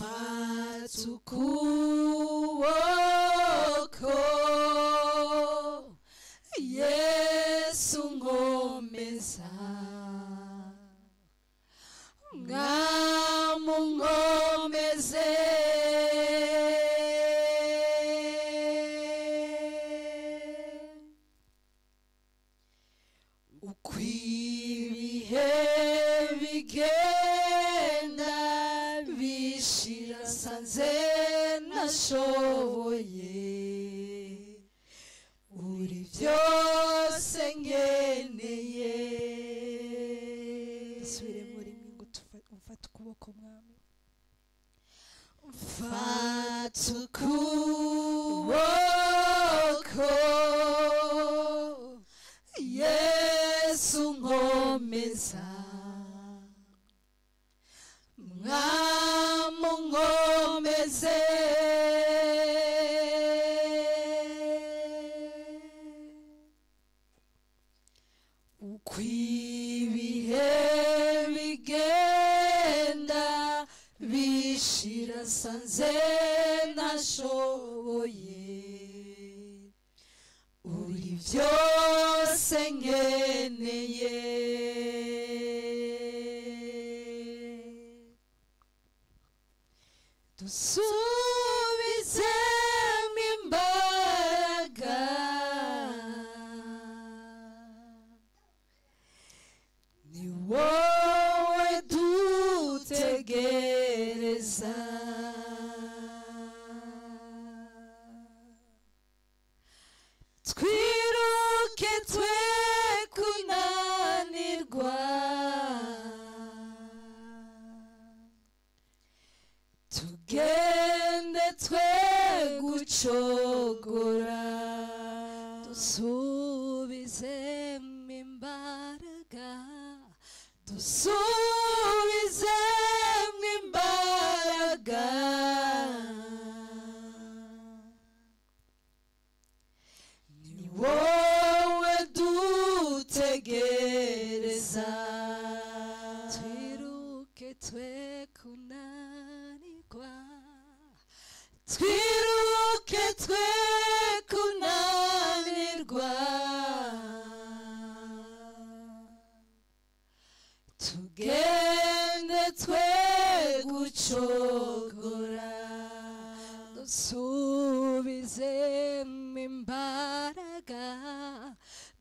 mfata ukuboko Yesu nkomeza nkomeze ukwibihe bigenda bishira sanze nashoboye uri byose ngeneye subire muri mwe ngo umfate ukuboko mwami mfata ukuboko Yesu nkomeza nkomeze ukwibihe bigenda bishira sanze nashoboye uri byose ngeneye dusubizemo imbaraga ni wowe dutegereza twiruke twe kunanirwa tugende twe gucogora dusubizemo imbaraga dusubizemo imbaraga ni wowe dutegereza twiruke twe kunanirwa twiruke twe kunanirwa tugende twe gucogora dusubizemo imbaraga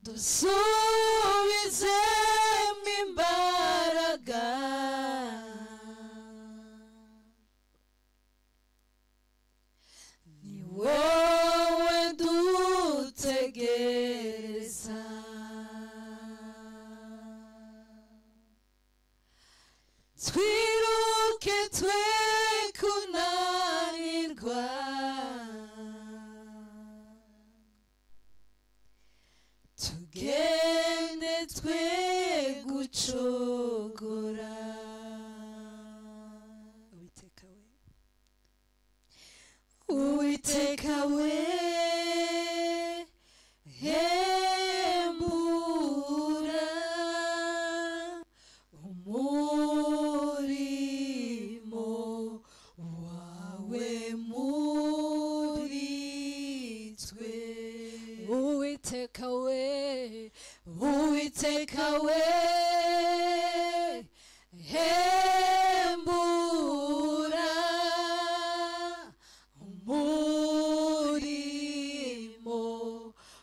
dusubizemo imbaraga ni wowe dutegereza twiruke twe kunanirwa tugende twe gucogora Uwiteka we hembura umurimo wawe muri twe Uwiteka we hembura umurimo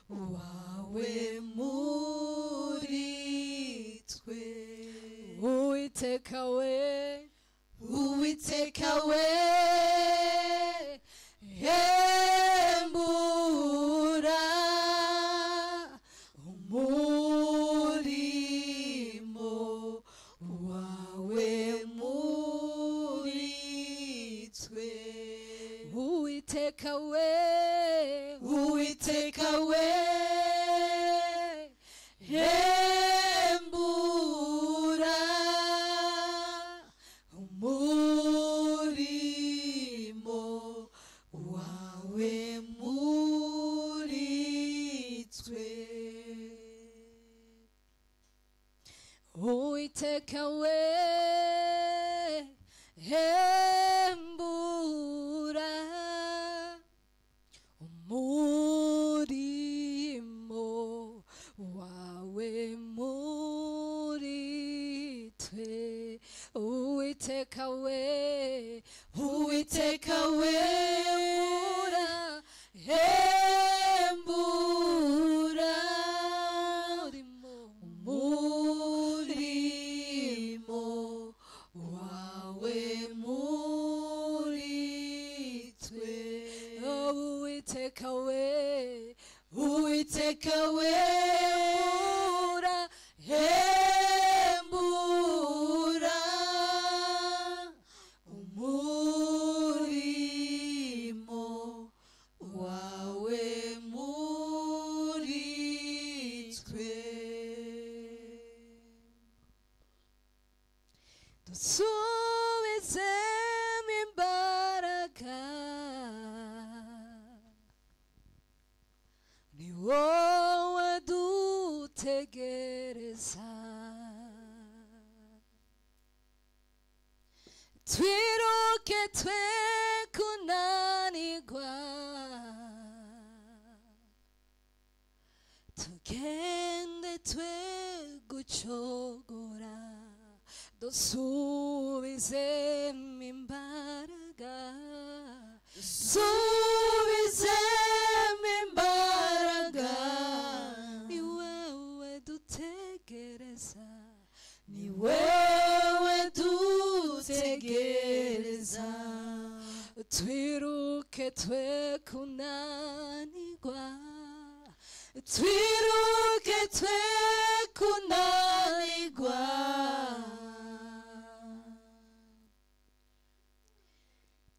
wawe muri twe Uwiteka we hembura umurimo wawe muri twe Uwiteka we hembura umurimo wawe muri twe Uwiteka we hembura Uwiteka we, Uwiteka wembura hembura umurimo wawe muri twe. Uwiteka we, Uwiteka wembura hembura umurimo wawe muri twe. dusubizemo imbaraga, ni wowe dutegereza. Twiruke twe kunanirwa, tugende twe gucogora. Dusubizemo imbaraga, Dusubizemo imbaraga, ni wewe dutegereza, ni wewe dutegereza. twiruke twe kunanirwa, Twiruke twe kunanirwa,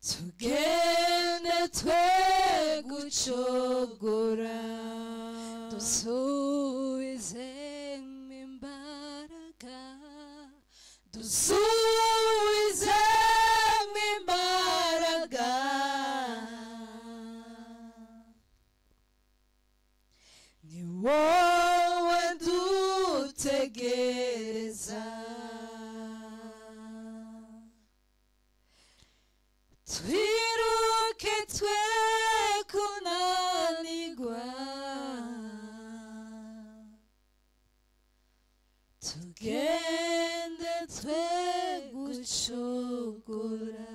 tugende twe gucogora. dusubizemo imbaraga, Dusubizemo imbaraga, ni wowe dutegereza. Twiruke twe kunanirwa, tugende twe gucogora.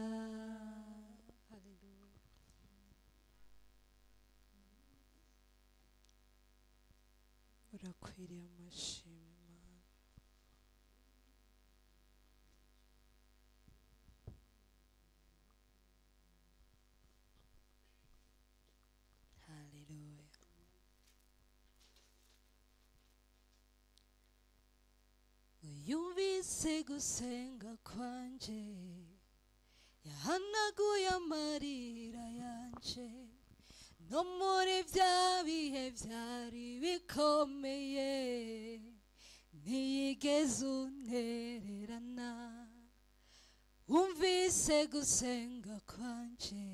urakwiriye amashimwe Mana. Haleluya. Yumvise gusenga kwanje, yahanaguye amarira yanje, no muri bya bihe byari bikomeye ntiyigeze untererana. Wumvise gusenga kwanje,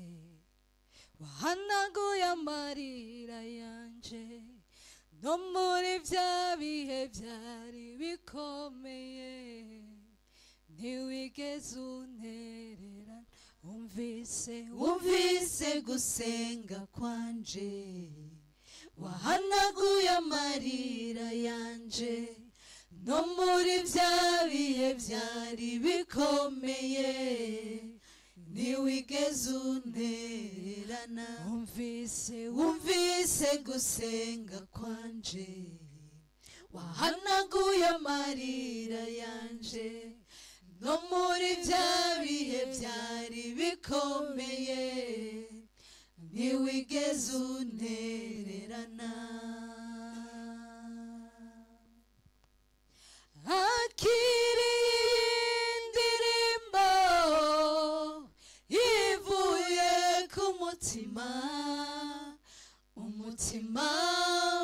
wahanaguye amarira yanje, no muri bya bihe byari bikomeye ntiwigeze untererana. Wumvise gusenga kwanje, wahanaguye amarira yanje, no muri bya bihe byari bikomeye ntiwigeze untererana. Wumvise gusenga kwanje, wahanaguye amarira yanje, no muri bya bihe byari bikomeye ntiwigeze untererana. Akiriye indirimbo ivuye ku mutima, umutima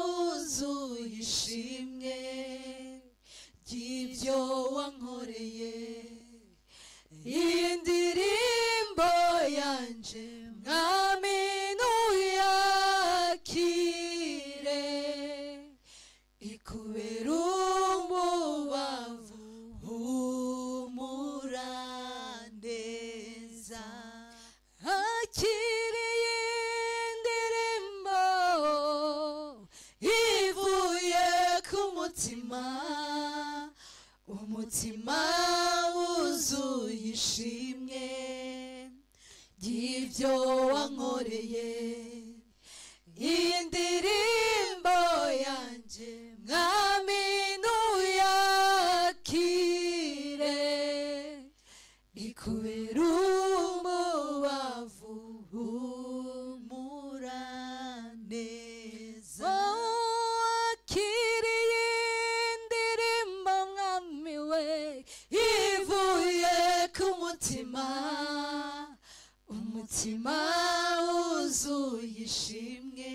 wuzuye ishimwe ry'ibyo wankoreye. Iyi ndirimbo yanje mwami nuyakire, ikubera umubavu humura neza. Akiriye indirimbo ivuye ku mutima, umutima wuzuye ishimwe ry'ibyo wankoreye. Iyi ndirimbo yanjye mwami nuyakire, ikubera umubavu humura neza. Wakiriye indirimbo mwami we ivuye ku mutima, umutima wuzuye ishimwe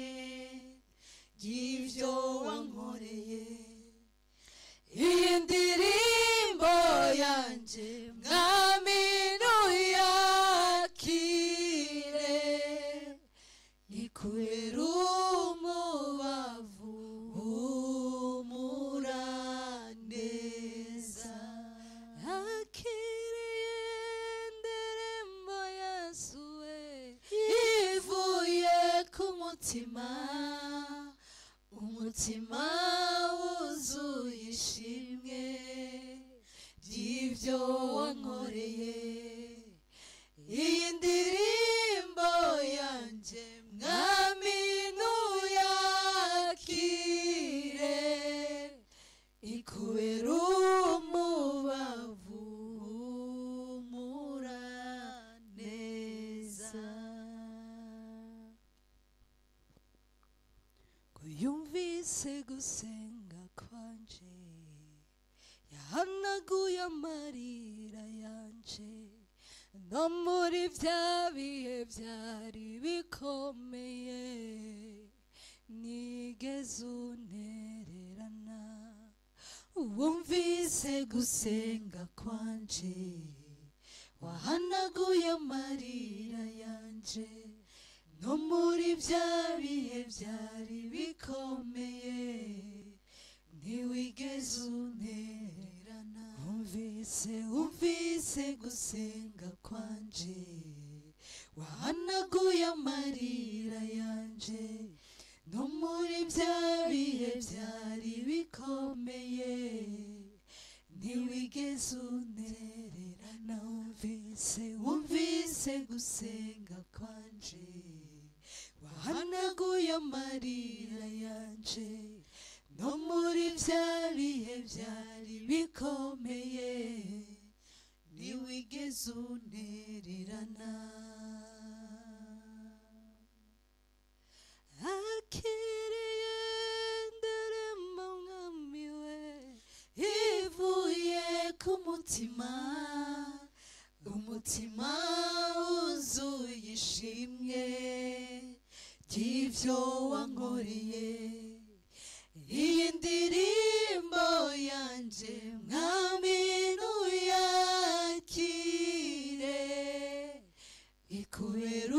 ry'ibyo wankoreye. Iyi ndirimbo yanjye mwami nuyakire, ikubera umubavu humura neza. Yakiriye indirimbo Yesu we ivuye ku mutima, umutima wuzuye ishimwe ry'ibyo wankoreye. Iyi ndirimbo yanjye mwami nuyakire, ikubera umubavu humura neza. Ko yumvise gusenga kwanje, yahanaguye amarira yanje, no muri bya bihe byari bikomeye nigeze untererana. Wumvise gusenga kwanje, wahanaguye amarira yanje, no muri bya bihe byari bikomeye ntiwigeze untererana. Wumvise gusenga kwanje, wahanaguye amarira yanje, no muri bya bihe byari bikomeye ntiwigeze untererana. Wumvise gusenga kwanje, wahanaguye amarira yanje, no muri bya bihe byari bikomeye ntiwigeze untererana. Akiriye indirimbo mwami we ivuye ku mutima, umutima wuzuye ishimwe ry'ibyo wankoreye. Iyi ndirimbo yanjye mwami nuyakire, ikubera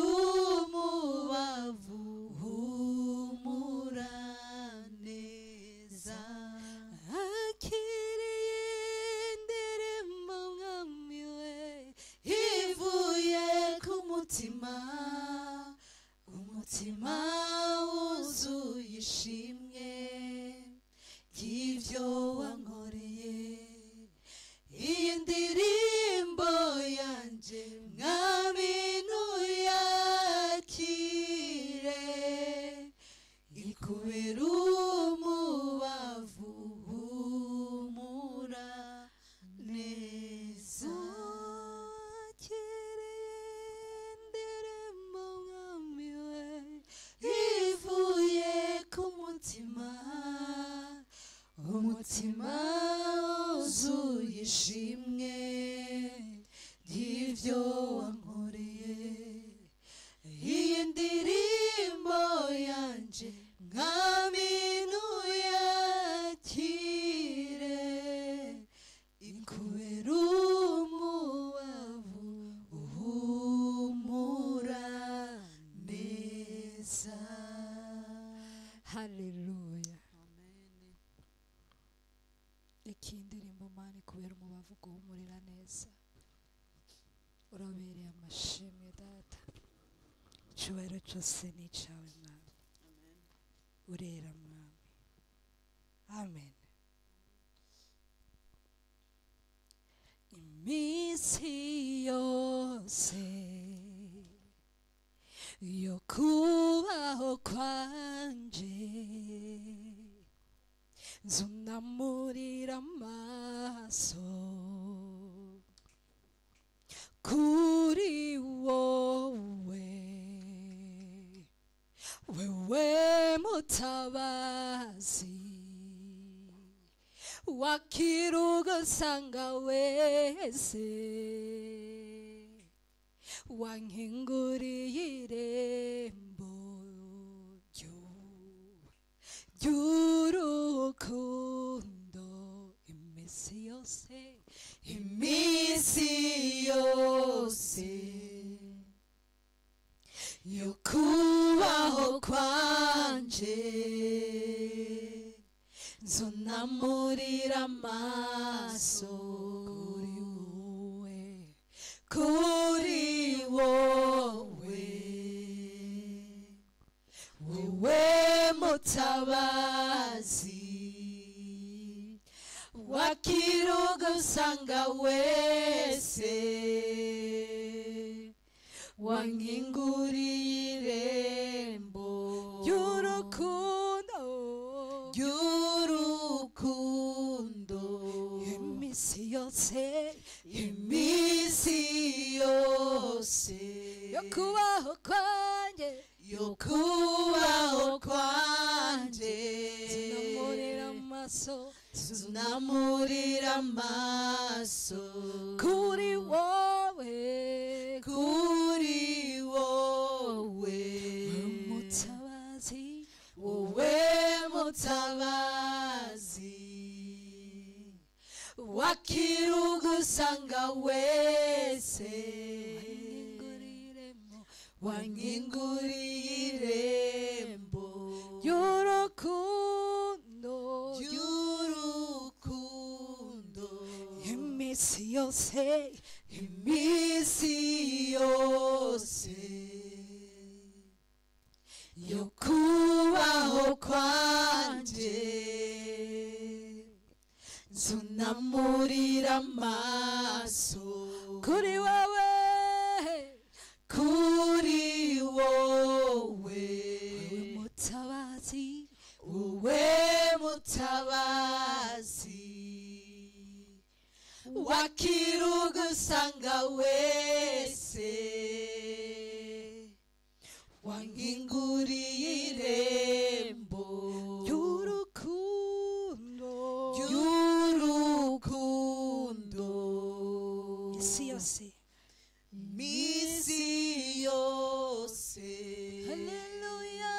umubavu humura neza. Akiriye indirimbo mwami we ivuye ku mutima, umutima wuzuye ishimwe ry'ibyo wankoreye. Iyi ndirimbo yanjye mwami nuyakire, ikubera umubavu humura neza. Umutima wuzuye ishimwe ry'ibyo wankoreye. Iyi ndirimbo yanjye mwami nuyakire, ikubera umubavu uhumura neza. Haleluya. Ikindirimbo Mana ikubera umubavu guhumurira neza. Urabereye amashimwe data, icyubahiro cyose ni icyawe mwami. Urera mwami. Amen. Iminsi yose yo kubaho kwanje nzunamurira amaso kuri wowe wewe mutabazi wakirugasanga wese wankinguriye irembo ry'urukundo iminsi yose yo kubaho kwanje nzunamurira amaso kuri wowe wewe mutabazi wakirugusanga wese wankinguriye irembo ry'urukundo iminsi yose yo kubaho kwanje tunamurira amaso kuri wowe mutabazi wakirugusanga wese wankinguriye irembo ry'urukundo iminsi yose yo kubaho kwanje nzunamurira amaso kuri wowe mutabazi wakirugusanga wese wankinguriye irembo ry'urukundo misi yose haleluya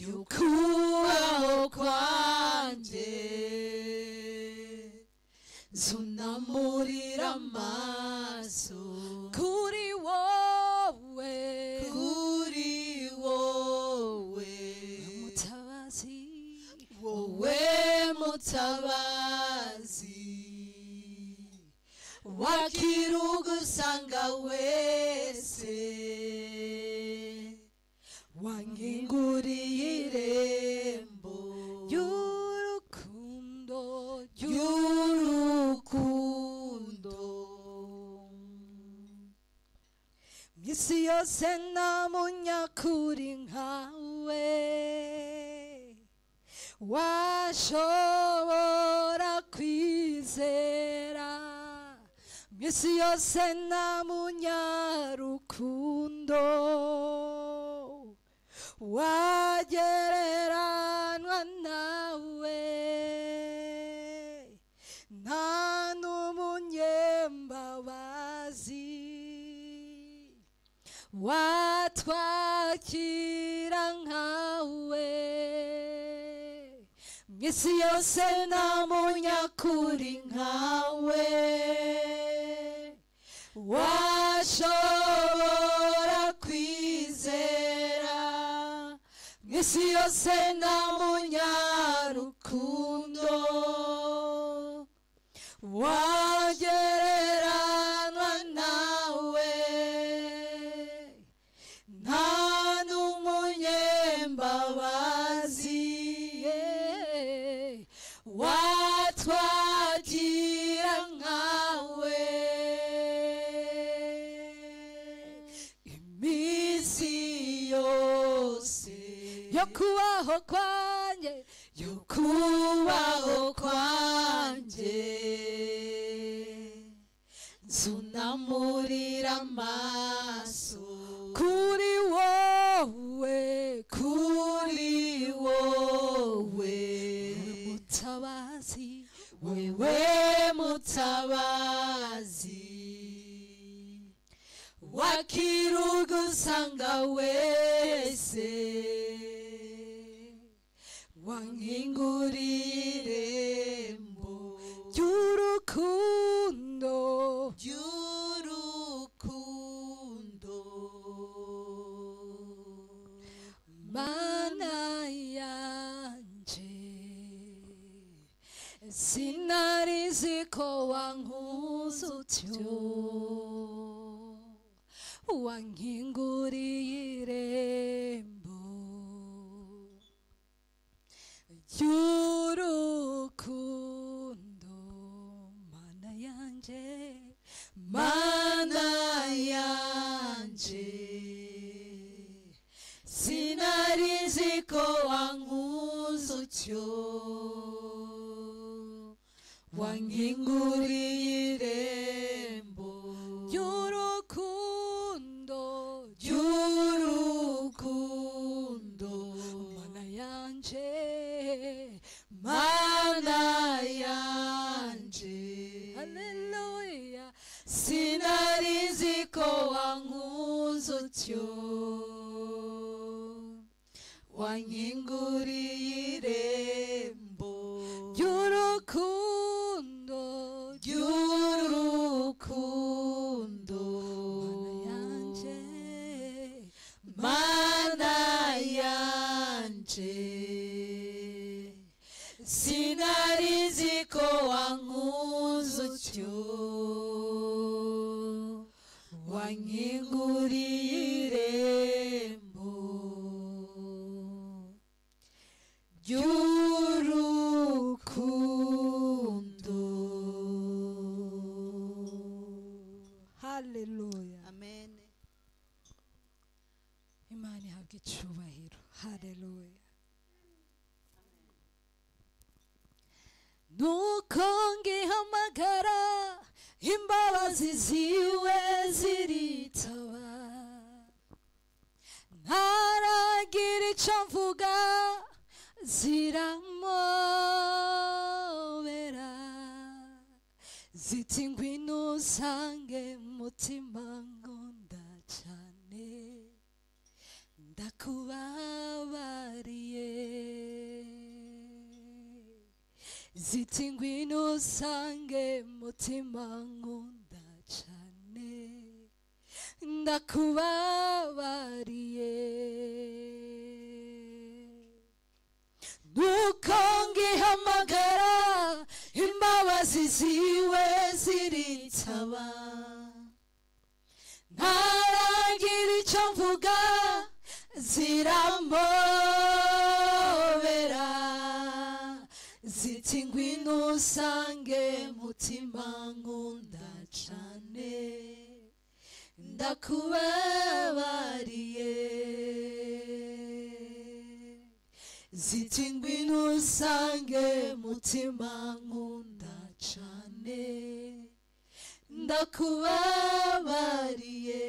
yukubaho kwanje nzunamurira amaso kuri wowe mutabazi wakirugusanga wese wankinguriye irembo ry'urukundo misi yose nta munyakuri nkawe washobora kwizera misi yose nta munyarukundo wagereranywa nawe nta n'umunyembabazi watwakira nkawe misi yose nta munyakuri nkawe washobora kwizera misi yose nta munyarukundo wagereranywa nawe nta n'umunyembabazi watwakira nkawe yo kubaho kwanjye, yo kubaho kwanjye nzunamurira amaso kuri wowe, kuri wowe mutabazi, wewe mutabazi wakirugusanga wese wankingurira irembo ry'urukundo, ry'urukundo mana yanje sinarizi ko wankuza utyo, wankinguriye irembo ry'urukundo, mana yanje, mana yanje sinarizi ko wankuza utyo, wankinguriye irembo ry'urukundo, ry'urukundo mana yanje, mana yanje haleluya, sinarizi ko wankuza utyo, wankinguriye irembo ry'urukundo, ry'urukundo mana yanje sinarizi ko wankuza utyo, wankinguriye irembo ry'urukundo. haleluya, Amen. imana ihabwa icyubahiro, haleluya. nuko ngihamagara imbabazi ziwe ziritaba, ntaragira icyo mvuga ziramobera, ziti ngwino usange mutima nkunda cyane, ndakubabariye, ziti ngwino usange mutima nkunda cyane, ndakubabariye. nuko ngihamagara imbabazi ziwe ziritaba, ntaragira icyo mvuga ziramobera, ziti ngwino usange mutima nkunda cyane, ndakubabariye, ziti ngwino usange mutima nkunda cyane, ndakubabariye.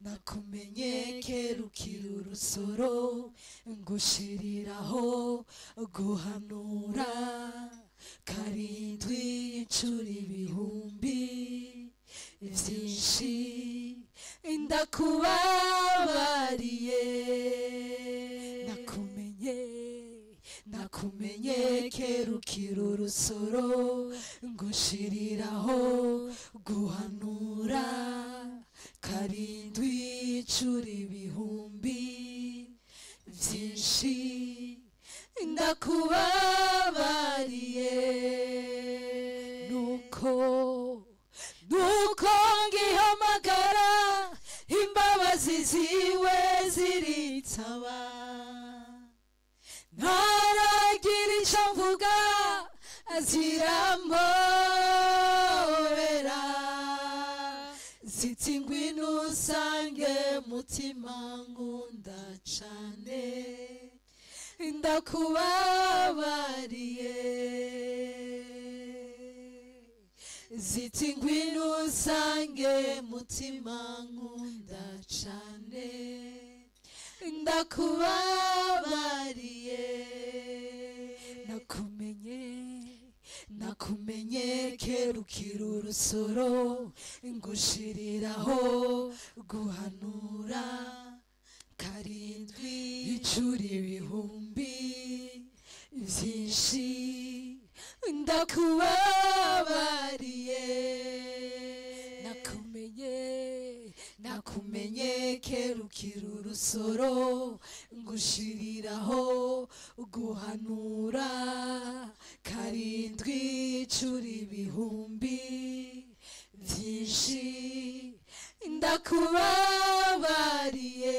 nakumenye kera ukiri urusoro, ngushiriraho guhanura karindwi inshuro ibihumbi byinshi, ndakubabariye. nakumenye kera ukiri urusoro, ngushiriraho guhanura karindwi inshuro ibihumbi byinshi, ndakubabariye. nuko ngihamagara imbabazi ziwe ziritaba, ntaragira icyo mvuga ziramobera, ziti ngwino usange mutima nkunda cane ndakubabariye ziti ngwino usange mutima nkunda cane ndakubabariye nakumenye kera ukiri urusoro ngushiriraho guhanura karindwi icura ibihumbi vyinshi ndakubabariye nakumenye kera ukiri urusoro ngushiriraho guhanura karindwi icura ibihumbi vyinshi ndakubabariye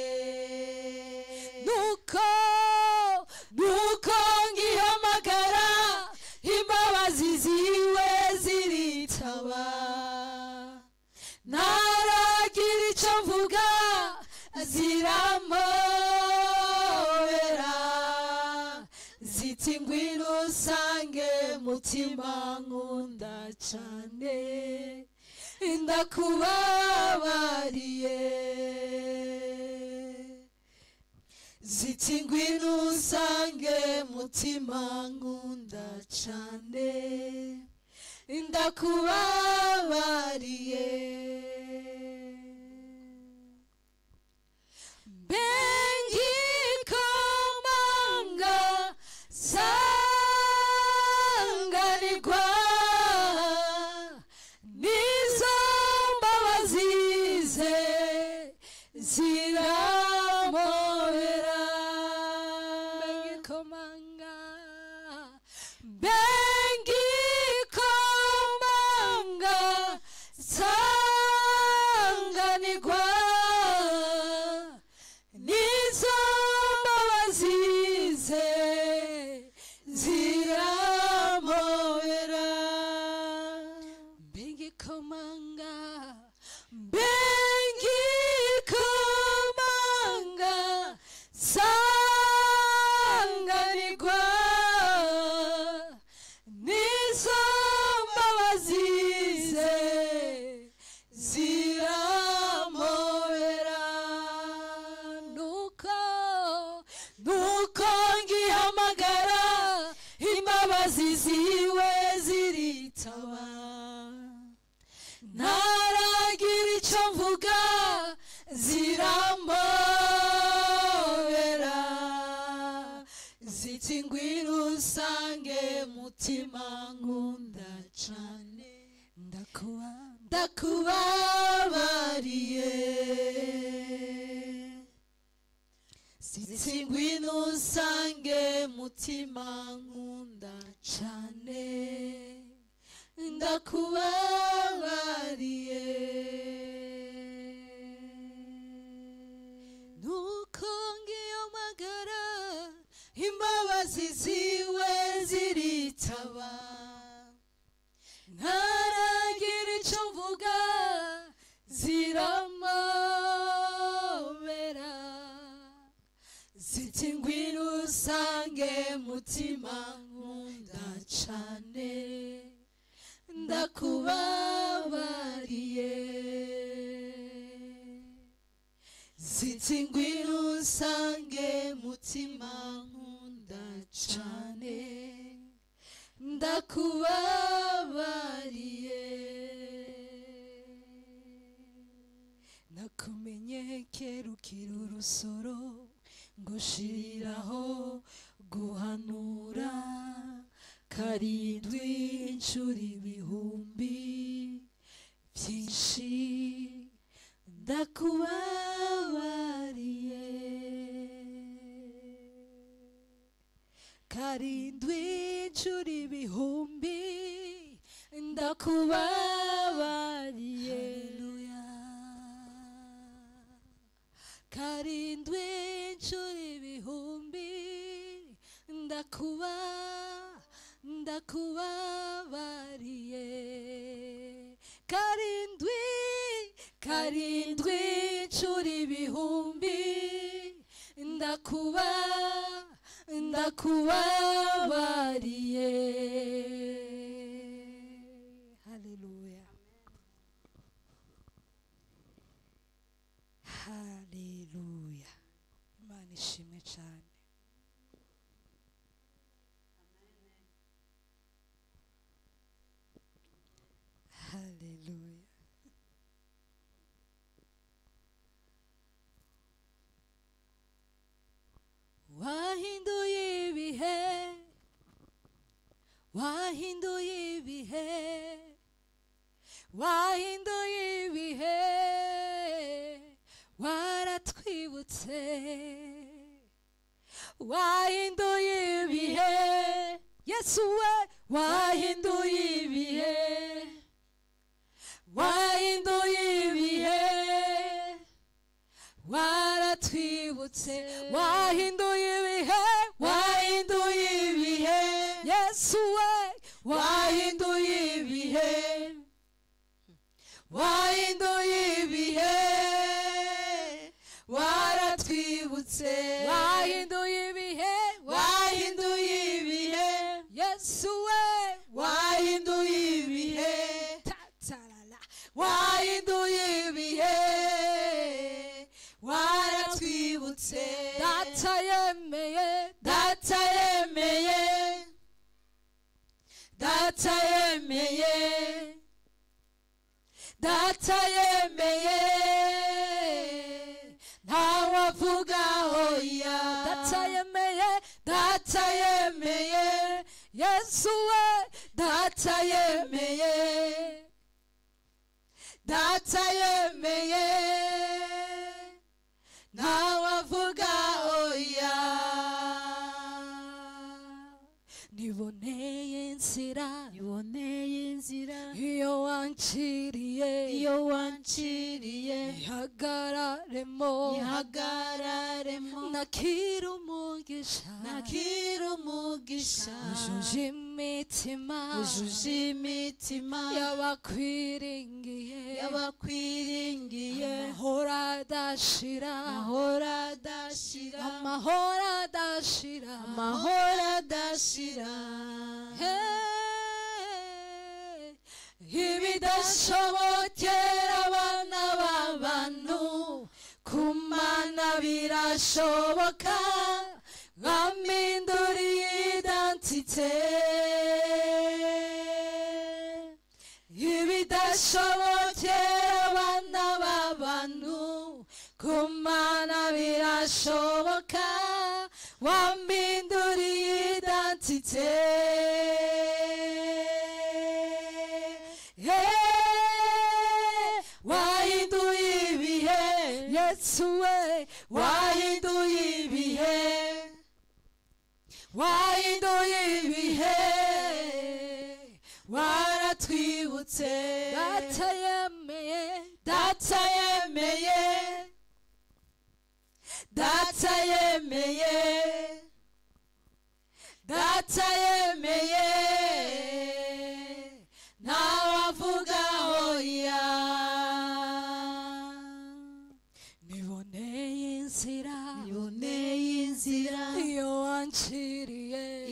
nuko ngihamagara imbabazi ziwe ziritaba ntaragira ico mvuga ziramobera ziti ngwino usange mutima nkunda cane ndakubabariye ziti ngwino usange mutima nkunda cane ndakubabariye bengikomanga sanganirwa nizo mbabazi ze ziramobera bengikomanga sanganirwa nizo mbabazi ze ziramobera bengikomanga sanganirwa nizo mbabazi ze ziramobera nuko ngihamagara imbabazi ziwe ziritaba ntaragira ico mvuga ziramobera ziti ngwino usange mutima nkunda cane ndakubabariye ziti ngwino usange mutima nkunda cane ndakubabariye nuko ngihamagara imbabazi ziwe ziritaba ntaragira ico mvuga ziramobera ziti ngwino usange mutima nkunda cane ndakubabariye ziti ngwino usange mutima nkunda cane ndakubabariye nakumenye kera ukiri urusoro ngushiriraho guhanura karindwi incura ibihumbi vyinshi ndakubabariye karindwi incura ibihumbi ndakubabariye karindwi incura ibihumbi ndakubabariye karindwi incura ibihumbi wahinduye ibihe waratwibutse wahinduye ibihe Yesu we wahinduye ibihe wahinduye ibihe waratwibutse wahinduye ibihe wahinduye ibihe Yesu we wahinduye ibihe wahinduye ibihe waratwibutse wahinduye ibihe wahinduye ibihe Yesu we wahinduye ibihe wahinduye ibihe waratwibutse data yemeye data yemeye data yemeye data yemeye ntawavuga hoya data yemeye data yemeye Yesu we data yemeye data yemeye ntawavuga oya niboneye inzira iyo wanciriye ihagararemo nakira umugisha ujuje imitima y'abakwiringiye amahoro adashira ibidashobokera abana b'abantu ku Mana birashoboka bampinduriye identite ibidashobokera abana b'abantu ku Mana birashoboka bampinduriye identite wahinduye ibihe Yesu we wahinduye ibihe waratwibutse data yemeye data yemeye ntawavuga hoya niboneye inzira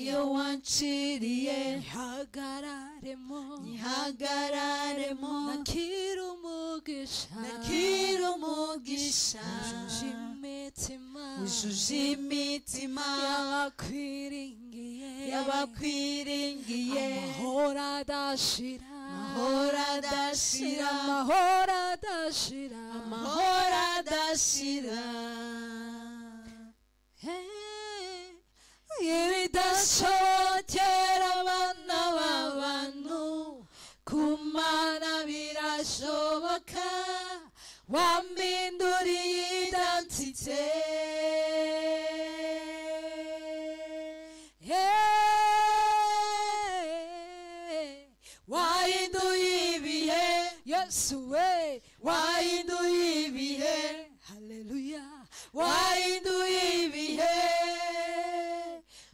iyo wanciriye ihagararemo nakira umugisha ujuje imitima y'abakwiringiye amahoro adashira ibidashobokera abana b'abantu ku Mana birashoboka wampinduriye identite wahinduye ibihe Yesu we wahinduye ibihe haleluya wahinduye ibihe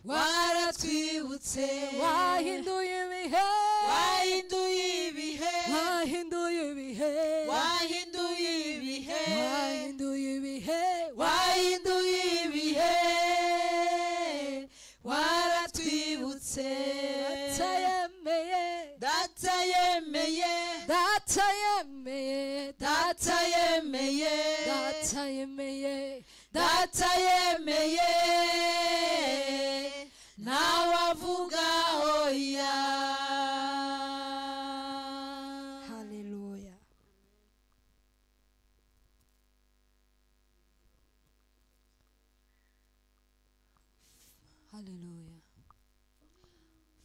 waratwibutse wahinduye ibihe waratwibutse data yemeye ntawavuga hoya haleluya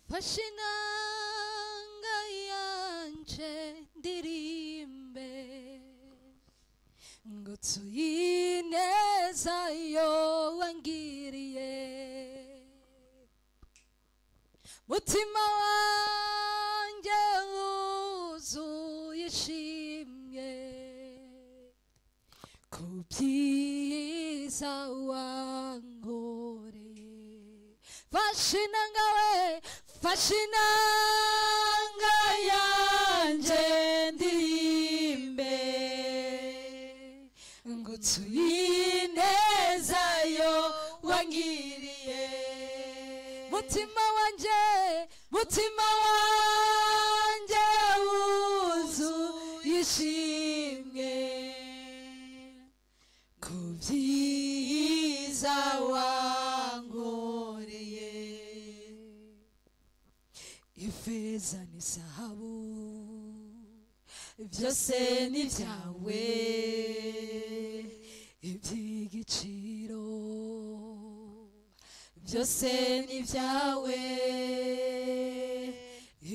fashe inanga yanje ndirimbe ngutuye ineza yo wangiriye, mutima wanjye wuzuye ishimwe ku byiza wankoreye. Fashe inanga we, fashe inanga yanjye ndirimbe, ngutuye ineza yo wangiriye, mutima wanjye, mutima wanjye wuzuye ishimwe ku byiza wankoreye. Ifeza n'izahabu byose ni ibyawe, iby'igiciro byose ni ibyawe,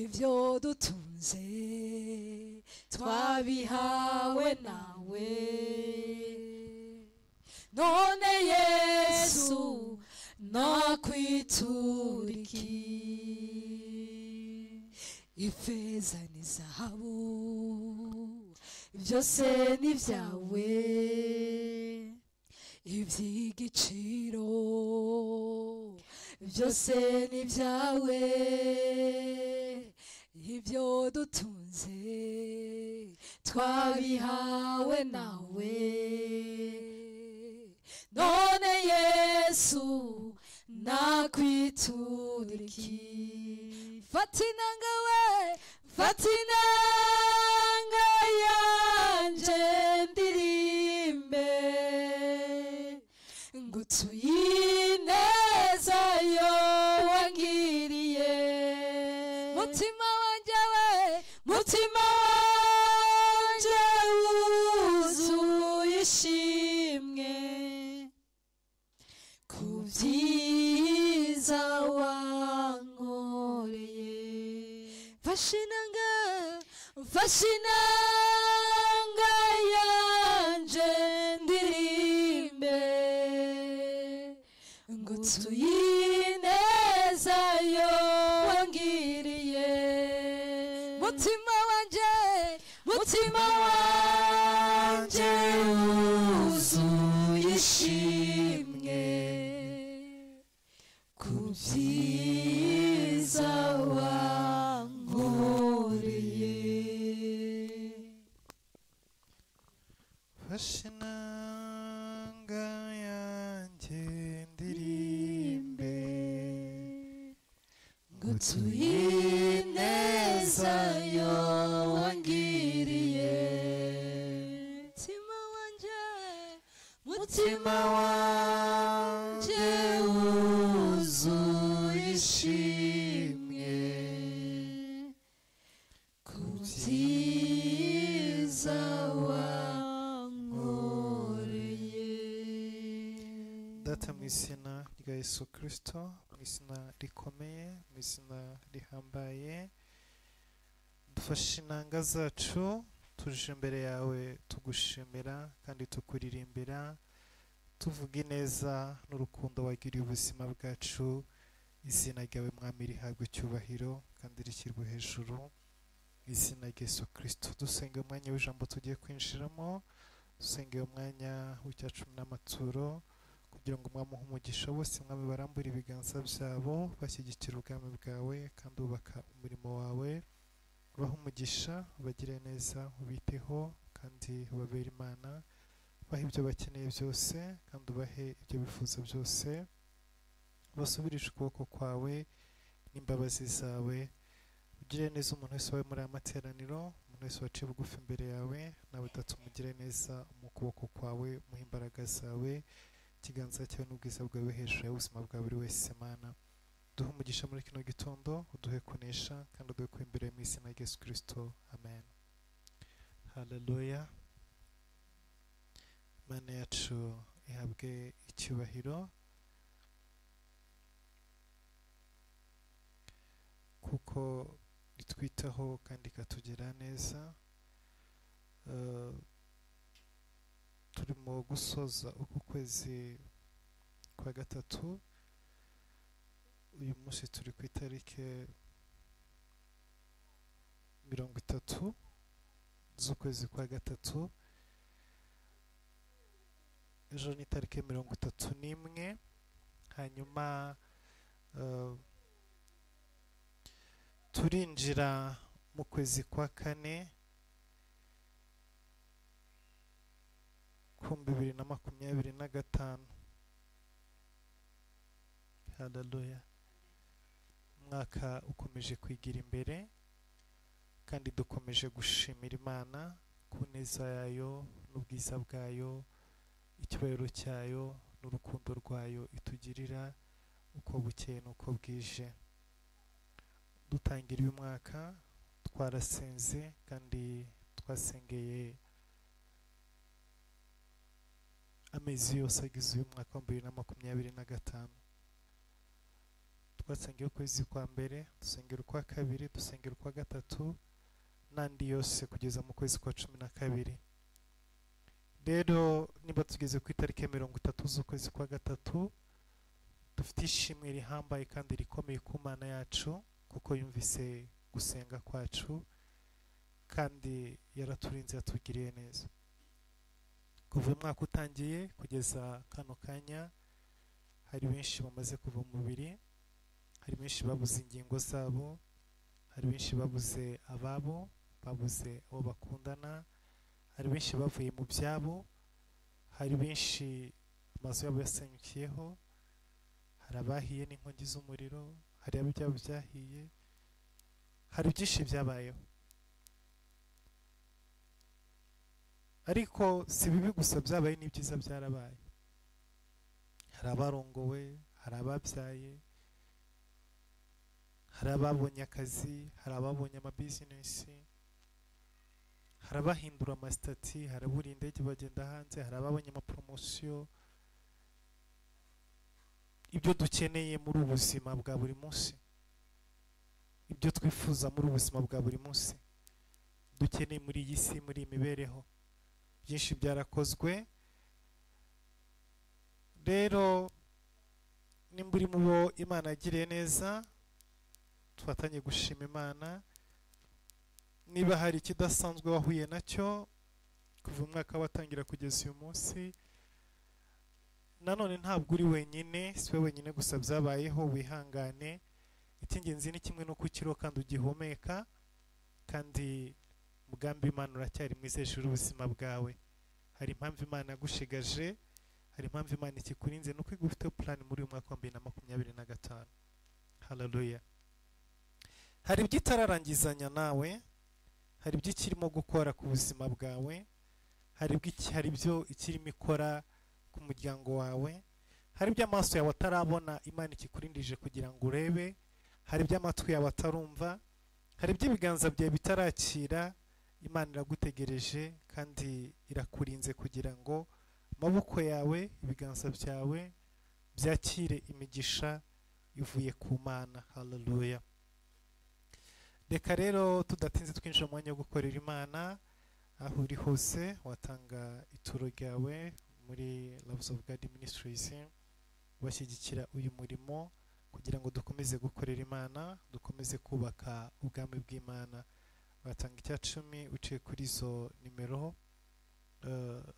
ibyo dutunze twabihawe nawe. None Yesu nakwitura iki? Ifeza n'izahabu byose ni ibyawe, iby'igiciro byose ni ibyawe, ibyo dutunze twabihawe nawe. None Yesu nakwitura iki? Fata inanga we, fata inanga yanjye ndirimbe, ngutuye ineza yo wangiriye, mutima wanjye we, mutima wanjye wuzuye ishimwe ku byiza wankoreye. Fashe inanga, fashe inanga yanjye ndirimbe, ngutuye ineza yo wangiriye, mutima wanjye, mutima wanjye wuzuye ishimwe ku byiza wankoreye. Fashe inanga yanjye ndirimbe, ngutuye ineza yo wangiriye, mutima wanjye, mutima wanjye wuzuye ishimwe ku byiza wankoreye. Data, mu izina rya Yesu Kristo, mu izina rikomeye, mu izina rihambaye, dufashe inanga zacu tuje imbere yawe tugushimira kandi tukuririmbira, tuvuga ineza n'urukundo wagiriye ubuzima bwacu. Izina ryawe mwami rihabwa icyubahiro kandi rishyirwa hejuru, izina rya Yesu Kristo. Dusenge umwanya w'ijambo tugiye kwinjiramo, dusenge umwanya w'icyacumi n'amaturo, kugira ngo mwamuhe umugisha bose mwami barambura ibiganza byabo bashyigikira ubwami bwawe kandi bubaka umurimo wawe. Ubahe umugisha, ubagire neza, ubiteho kandi ubabere Imana, ubahe ibyo bakeneye byose kandi ubahe ibyo bifuza byose, basubirishe ukuboko kwawe n'imbabazi zawe. Ugire neza umuntu wese wawe muri aya materaniro, umuntu wese waciye bugufi imbere yawe, nawe utatumugire neza mu kuboko kwawe, umuhe imbaraga zawe, ikiganza cyawe n'ubwiza bwawe hejuru y'ubuzima bwa buri wese. Mana, duhe umugisha muri kino gitondo, uduhe kunesha kandi uduhe kuba imbere mu izina rya Yesu Kristo, amen. Haleluya. Imana yacu ihabwe icyubahiro, kuko itwitaho kandi ikatugirira neza. Turi mu turimo gusoza uku kwezi kwa gatatu. Uyu munsi turi ku itariki 30 z'ukwezi kwa gatatu. Ejo ni tariki 31. Hanyuma turinjira mu kwezi kwa kane ku 2025. Haleluya. Umwaka ukomeje kwigira imbere kandi dukomeje gushimira Imana ku neza yayo n'ubwiza bwayo, icyubahiro cyayo n'urukundo rwayo itugirira uko bukeye n'uko bwije. Dutangira uyu mwaka twarasenze kandi twasengeye amezi yose agize uyu mwaka wa 2025. Twasengera ukwezi kwa mbere, dusengera ukwa kabiri, dusengera ukwa gatatu n'andi yose kugeza mu kwezi kwa 12. Rero niba tugeze ku itariki 30 z'ukwezi kwa gatatu, dufite ishimwe rihambaye kandi rikomeye ku Mana yacu kuko yumvise gusenga kwacu kandi yaraturinze, yatugiriye neza. Kuva umwaka utangiye kugeza kano kanya, hari benshi bamaze kuva mu mubiri, hari benshi babuze ingingo zabo, hari benshi babuze ababo, babuze abo bakundana, hari benshi bavuye mu byabo, hari benshi amazu yabo yasenyukiyeho, hari abahiye n'inkongi z'umuriro, hari ibyabo byahiye, hari byinshi byabayeho. Ariko si bibi gusa byabaye, n'ibyiza byarabaye. Hari abarongowe, hari ababyaye, hari ababonye akazi, hari ababonye amabizinesi, hari abahindura amasitati, hari abura indege bagenda hanze, hari ababonye amapromosiyo. Ibyo dukeneye muri ubuzima bwa buri munsi, ibyo twifuza muri ubuzima bwa buri munsi, dukeneye muri iyi si, muri imibereho, byinshi byarakozwe. Rero nimba uri mu bo Imana yagiriye neza, tufatanye gushima Imana. Niba hari ikidasanzwe wahuye nacyo kuva umwaka watangira kugeza uyu munsi, nanone ntabwo uri wenyine, si we wenyine gusa byabayeho, wihangane. Icy'ingenzi ni kimwe no kukiriho kandi ugihumeka, kandi umugambi w'Imana uracyari mwiza hejuru y'ubuzima bwawe. Hari impamvu Imana yagushigaje, hari impamvu Imana ikikurinze, nuko igufiteho plan muri uyu mwaka wa 2025. Haleluya. Hari ibyo itararangizanya nawe, hari ibyo ikirimo gukora ku buzima bwawe, hari ibyo ikirimo ikora ku muryango wawe, hari ibyo amaso yawe atarabona Imana ikikurindije kugira ngo urebe, hari ibyo amatwi yawe atarumva, hari ibyo ibiganza byawe bitarakira. Imana iragutegereje kandi irakurinze kugira ngo amaboko yawe, ibiganza byawe byakire imigisha ivuye ku Mana. Haleluya. Reka rero tudatinze twinjira mu mwanya wo gukorera Imana. Aho uri hose watanga ituro ryawe muri Loves of God Ministries, bashyigikira uyu murimo kugira ngo dukomeze gukorera Imana, dukomeze kubaka ubwami bw'Imana. Watanga icya 10 uciye kuri izo nimero.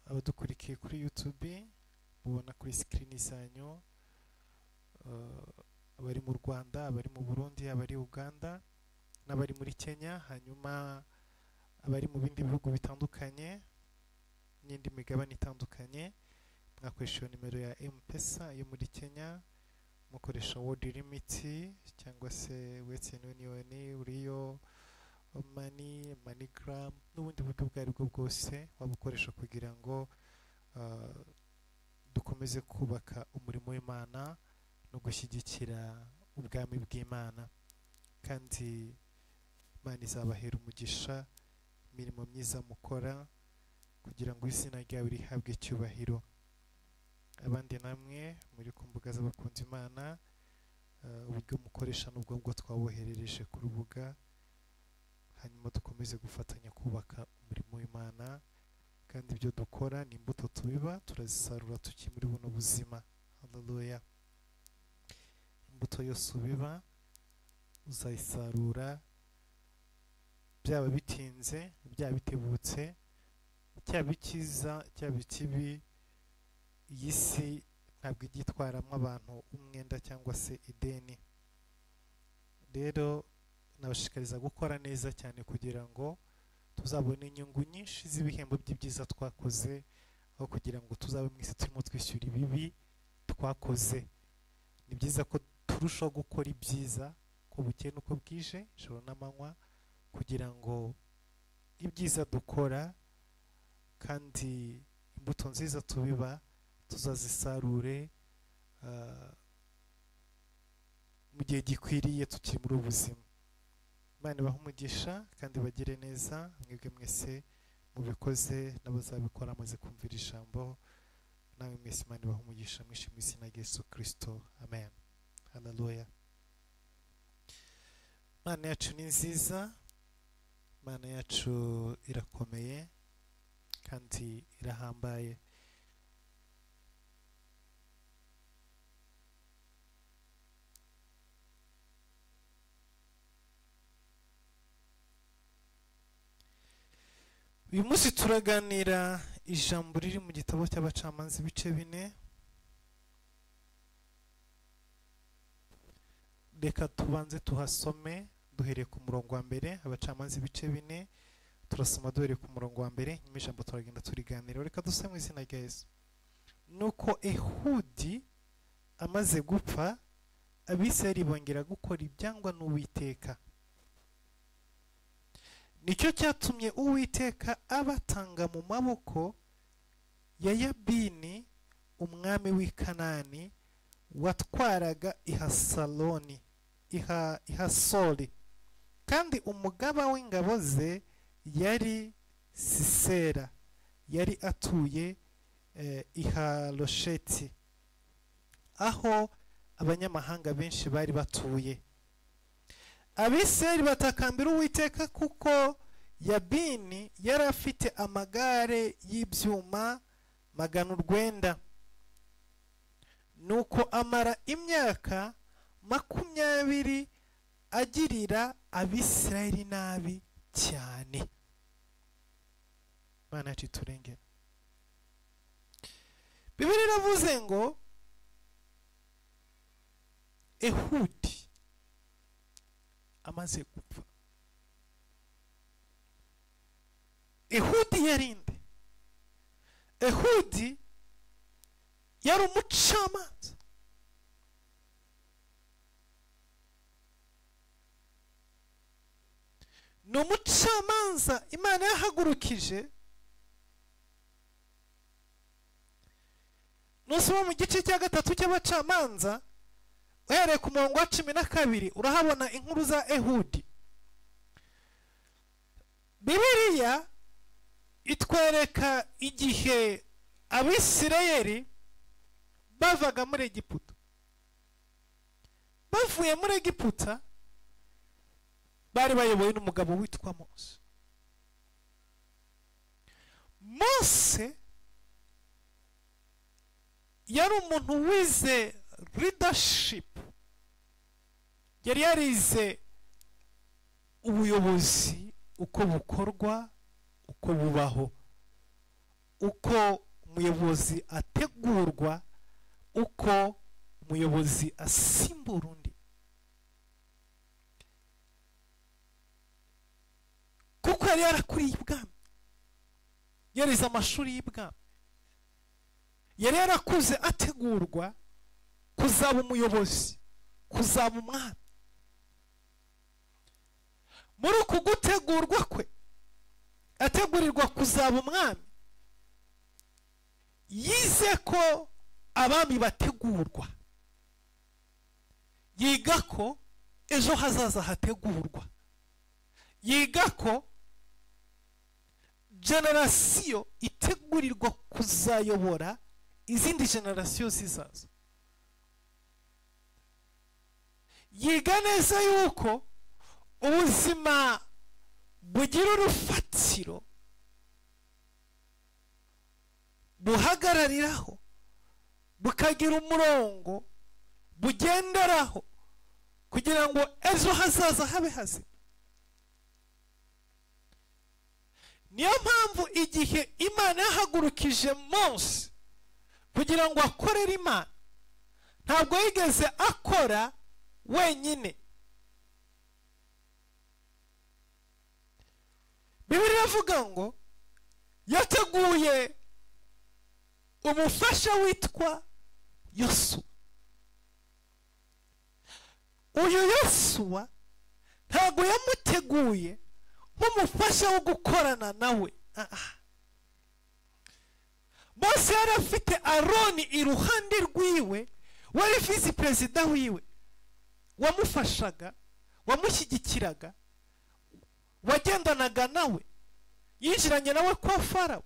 Abadukurikiye kuri YouTube mubona kuri screen zanyu, abari mu Rwanda, abari mu Burundi, abari Uganda n'abari muri Kenya, hanyuma abari mu bindi bihugu bitandukanye n'indi migabane itandukanye, mwakoresha nimero ya M-Pesa yo muri Kenya, mukoresha World Limit cyangwa se Western Union, Uriyo Money, MoneyGram n'ubundi buryo bwari bwo bwose wabukoresha kugira ngo dukomeze kubaka umurimo w'Imana no gushyigikira ubwami bw'Imana. Kandi Imana izabahera umugisha imirimo myiza mukora kugira ngo izina ryawe rihabwe icyubahiro. Abandi namwe muri ku mbuga z'abakunzi Imana, uburyo mukoresha n'ubwo bwo twaboherereje ku rubuga, hanyuma dukomeze gufatanya kubaka umurimo w'Imana kandi ibyo dukora ni imbuto tubiba turazisarura tuki muri buno buzima. Haleluya. Imbuto yose ubiba uzayisarura, byaba bitinze byaba bitebutse, cyaba ikiza cyaba ikibi. Iyi si ntabwo igitwaramo abantu umwenda cyangwa se ideni. Rero nabashishikariza gukora neza cyane kugira ngo tuzabone inyungu nyinshi z'ibihembo by'ibyiza twakoze, aho kugira ngo tuzabe mu isi turimo twishyura ibibi twakoze. Ni byiza ko turushaho gukora ibyiza ko bukeye nuko bwije, ijoro n'amanywa, kugira ngo ibyiza dukora kandi imbuto nziza tubiba tuzazisarure mu gihe gikwiriye tukiri muri ubuzima. Imana ibahe umugisha kandi bagire neza mwebwe mwese mubikoze n'abazabikora amaze kumvira ijambo. Nawe mwese Imana ibahe umugisha mwinshi mu izina rya Yesu Kristo. Amen. Haleluya. Imana yacu ni nziza, Imana yacu irakomeye kandi irahambaye. Uyu munsi turaganira ijambo riri mu gitabo cy'Abacamanza ibice 4. Reka tubanze tuhasome duhereye ku murongo wa mbere. Abacamanza ibice 4 turasoma duhereye ku murongo wa mbere, nyuma ijambo turagenda turiganira. Reka dusome mu izina rya Yesu. Nuko Ehudi amaze gupfa, Abisirayeli bongera gukora ibyangwa n'Uwiteka. Nicyo cyatumye Uwiteka abatanga mu maboko ya Yabini umwami w'i Kanani watwaraga Ihasori, kandi umugaba w'ingabo ze yari Sisera, yari atuye Iharosheti, aho abanyamahanga benshi bari batuye. Abisirayeli batakambira Uwiteka kuko Yabini yari afite amagare y'ibyuma 900. Nuko amara imyaka 20 agirira Abisirayeli nabi cyane. Imana yacu iturengere. Bibiliya iravuze ngo Ehudi amaze gupfa. Ehudi yarinde. Ehudi yari umucamanza. Ni umucamanza Imana yahagurukije. Nusoma mu gice cya 3 cy'Abacamanza uhereye ku murongo wa 12 urahabona inkuru za Ehudi. Bibiliya itwereka igihe Abisirayeli bavaga muri Egiputa. Bavuye muri Egiputa bari bayobowe n'umugabo witwa Mose. Mose yari umuntu wize leadership, yari yarize ubuyobozi, uko bukorwa, uko bubaho, uko umuyobozi ategurwa, uko umuyobozi asimbura undi. Kuko yari yarakuriye ibwami, yarize amashuri y'ibwami, yari yarakuze ategurwa kuzaba umuyobozi, kuzaba umwami. Muri uku gutegurwa kwe, ategurirwa kuzaba umwami, yize ko abami bategurwa, yiga ko ejo hazaza hategurwa, yiga ko generasiyo itegurirwa kuzayobora izindi generasiyo zizaza. Yiga neza yuko ubuzima bugira urufatiro buhagarariraho bukagira umurongo bugenderaho kugira ngo ejo hazaza habe hazima. niyo mpamvu igihe Imana yahagurukije Mose kugira ngo akorere Imana, ntabwo yigeze akora wenyine. Bibiliya ivuga ngo yateguye umufasha witwa Yosuwa. uyu Yosuwa ntabwo yamuteguye nk'umufasha wo gukorana nawe. Mose yari afite Aroni iruhande rwiwe, wari visi perezida wiwe, wamufashaga, wamushyigikiraga, wagendanaga nawe, yinjiranye nawe kwa Farawo,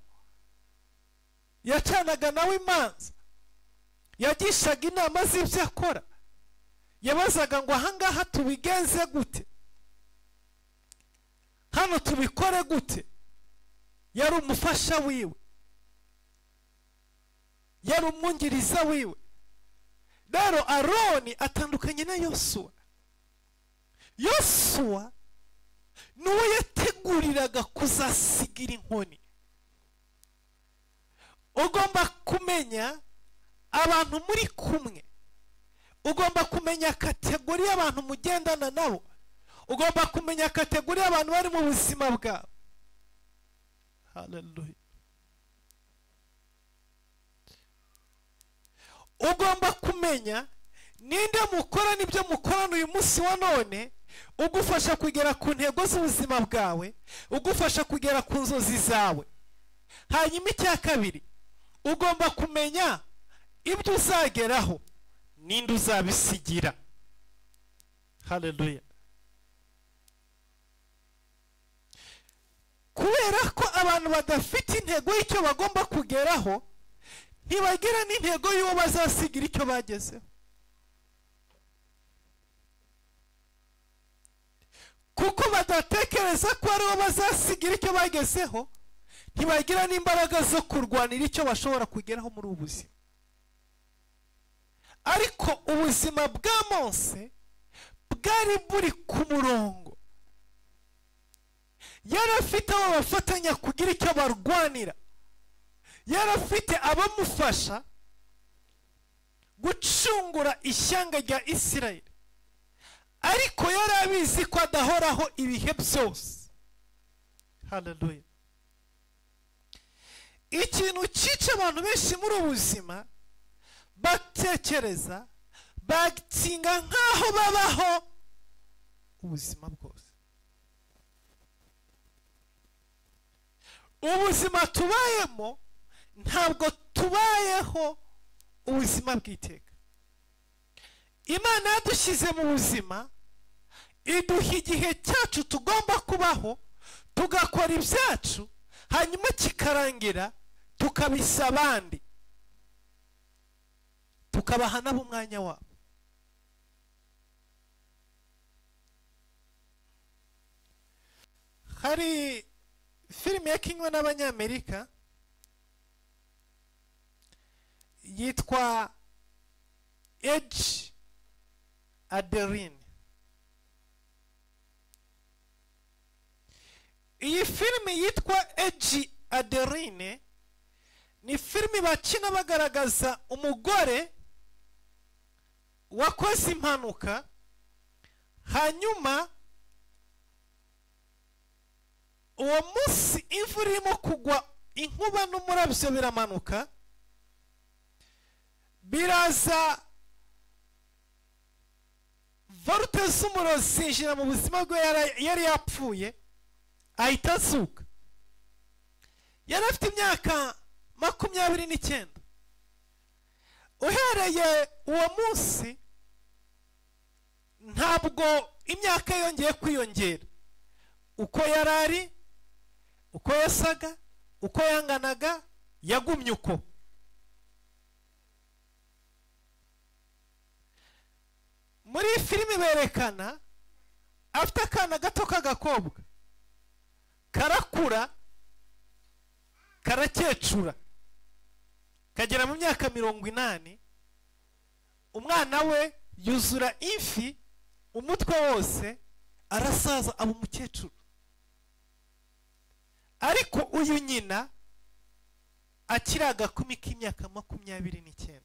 yacanaga nawe imanza, yagishaga inama z'ibyo akora, yabazaga ngo ahangaha tubigenze gute, hano tubikore gute. Yari umufasha wiwe, yari umwungiriza wiwe. Rero Aroni atandukanye na Yosuwa. Yosuwa nuwe yateguriraga kuzasigira inkoni. Ugomba kumenya abantu muri kumwe, ugomba kumenya kategori y'abantu mugendana nabo, ugomba kumenya kategori y'abantu bari mu buzima bwawe. Hallelujah. Ugomba kumenya ninde mukora n'ibyo mukorana uyu munsi wa none, ugufasha kugera ku ntego z'ubuzima bwawe, ugufasha kugera ku nzozi zawe. Hanyuma icya kabiri, ugomba kumenya ibyo uzageraho ninde uzabisigira. Hallelujah. Kubera ko abantu badafite intego y'icyo bagomba kugeraho, ntibagira n'intego y'uwo bazasigira icyo bagezeho. Kuko badatekereza ko aribo bazasigira icyo bagezeho, ntibagira n'imbaraga zo kurwanira icyo bashobora kugeraho muri ubu buzima. Ariko ubuzima bwa Mose bwari buri ku murongo. Yari afite abo bafatanya kugira icyo barwanira, yari afite abamufasha gucungura ishyanga rya Isirayeli, ariko yari abizi ko adahoraho ibihe byose. Hallelujah. Ikintu cyica abantu benshi muri ubuzima, batekereza, batinga nk'aho babaho ubuzima bwose. Ubuzima tubayemo ntabwo tubayeho ubuzima bw'iteka. Imana yadushyize mu buzima, iduha igihe cyacu tugomba kubaho, tugakora ibyacu, hanyuma kikarangira tukabisa abandi, tukabaha nabo umwanya wabo. Hari filime yakinwe n'Abanyamerika yitwa Edge Adeline. Iyi filime yitwa Edge Adeline ni filime bakina bagaragaza umugore wakoze impanuka, hanyuma uwo munsi imvura irimo kugwa, inkuba n'umurabyo biramanuka, biraza volute z'umuriro zinjira mu buzima bwe. Yari yapfuye, ahita azuka. Yari afite imyaka 29. Uhereye uwo munsi ntabwo imyaka yongeye kwiyongera. Uko yari ari, uko yasaga, uko yanganaga, yagumye uko. Muri filime berekana afite akana gato k'agakobwa, karakura, karakecura. kagera mu myaka 80, umwana we yuzura imfi, umutwe wose, arasaza, aba umukecuru. Ariko uyu nyina akiri agakumi k'imyaka 29.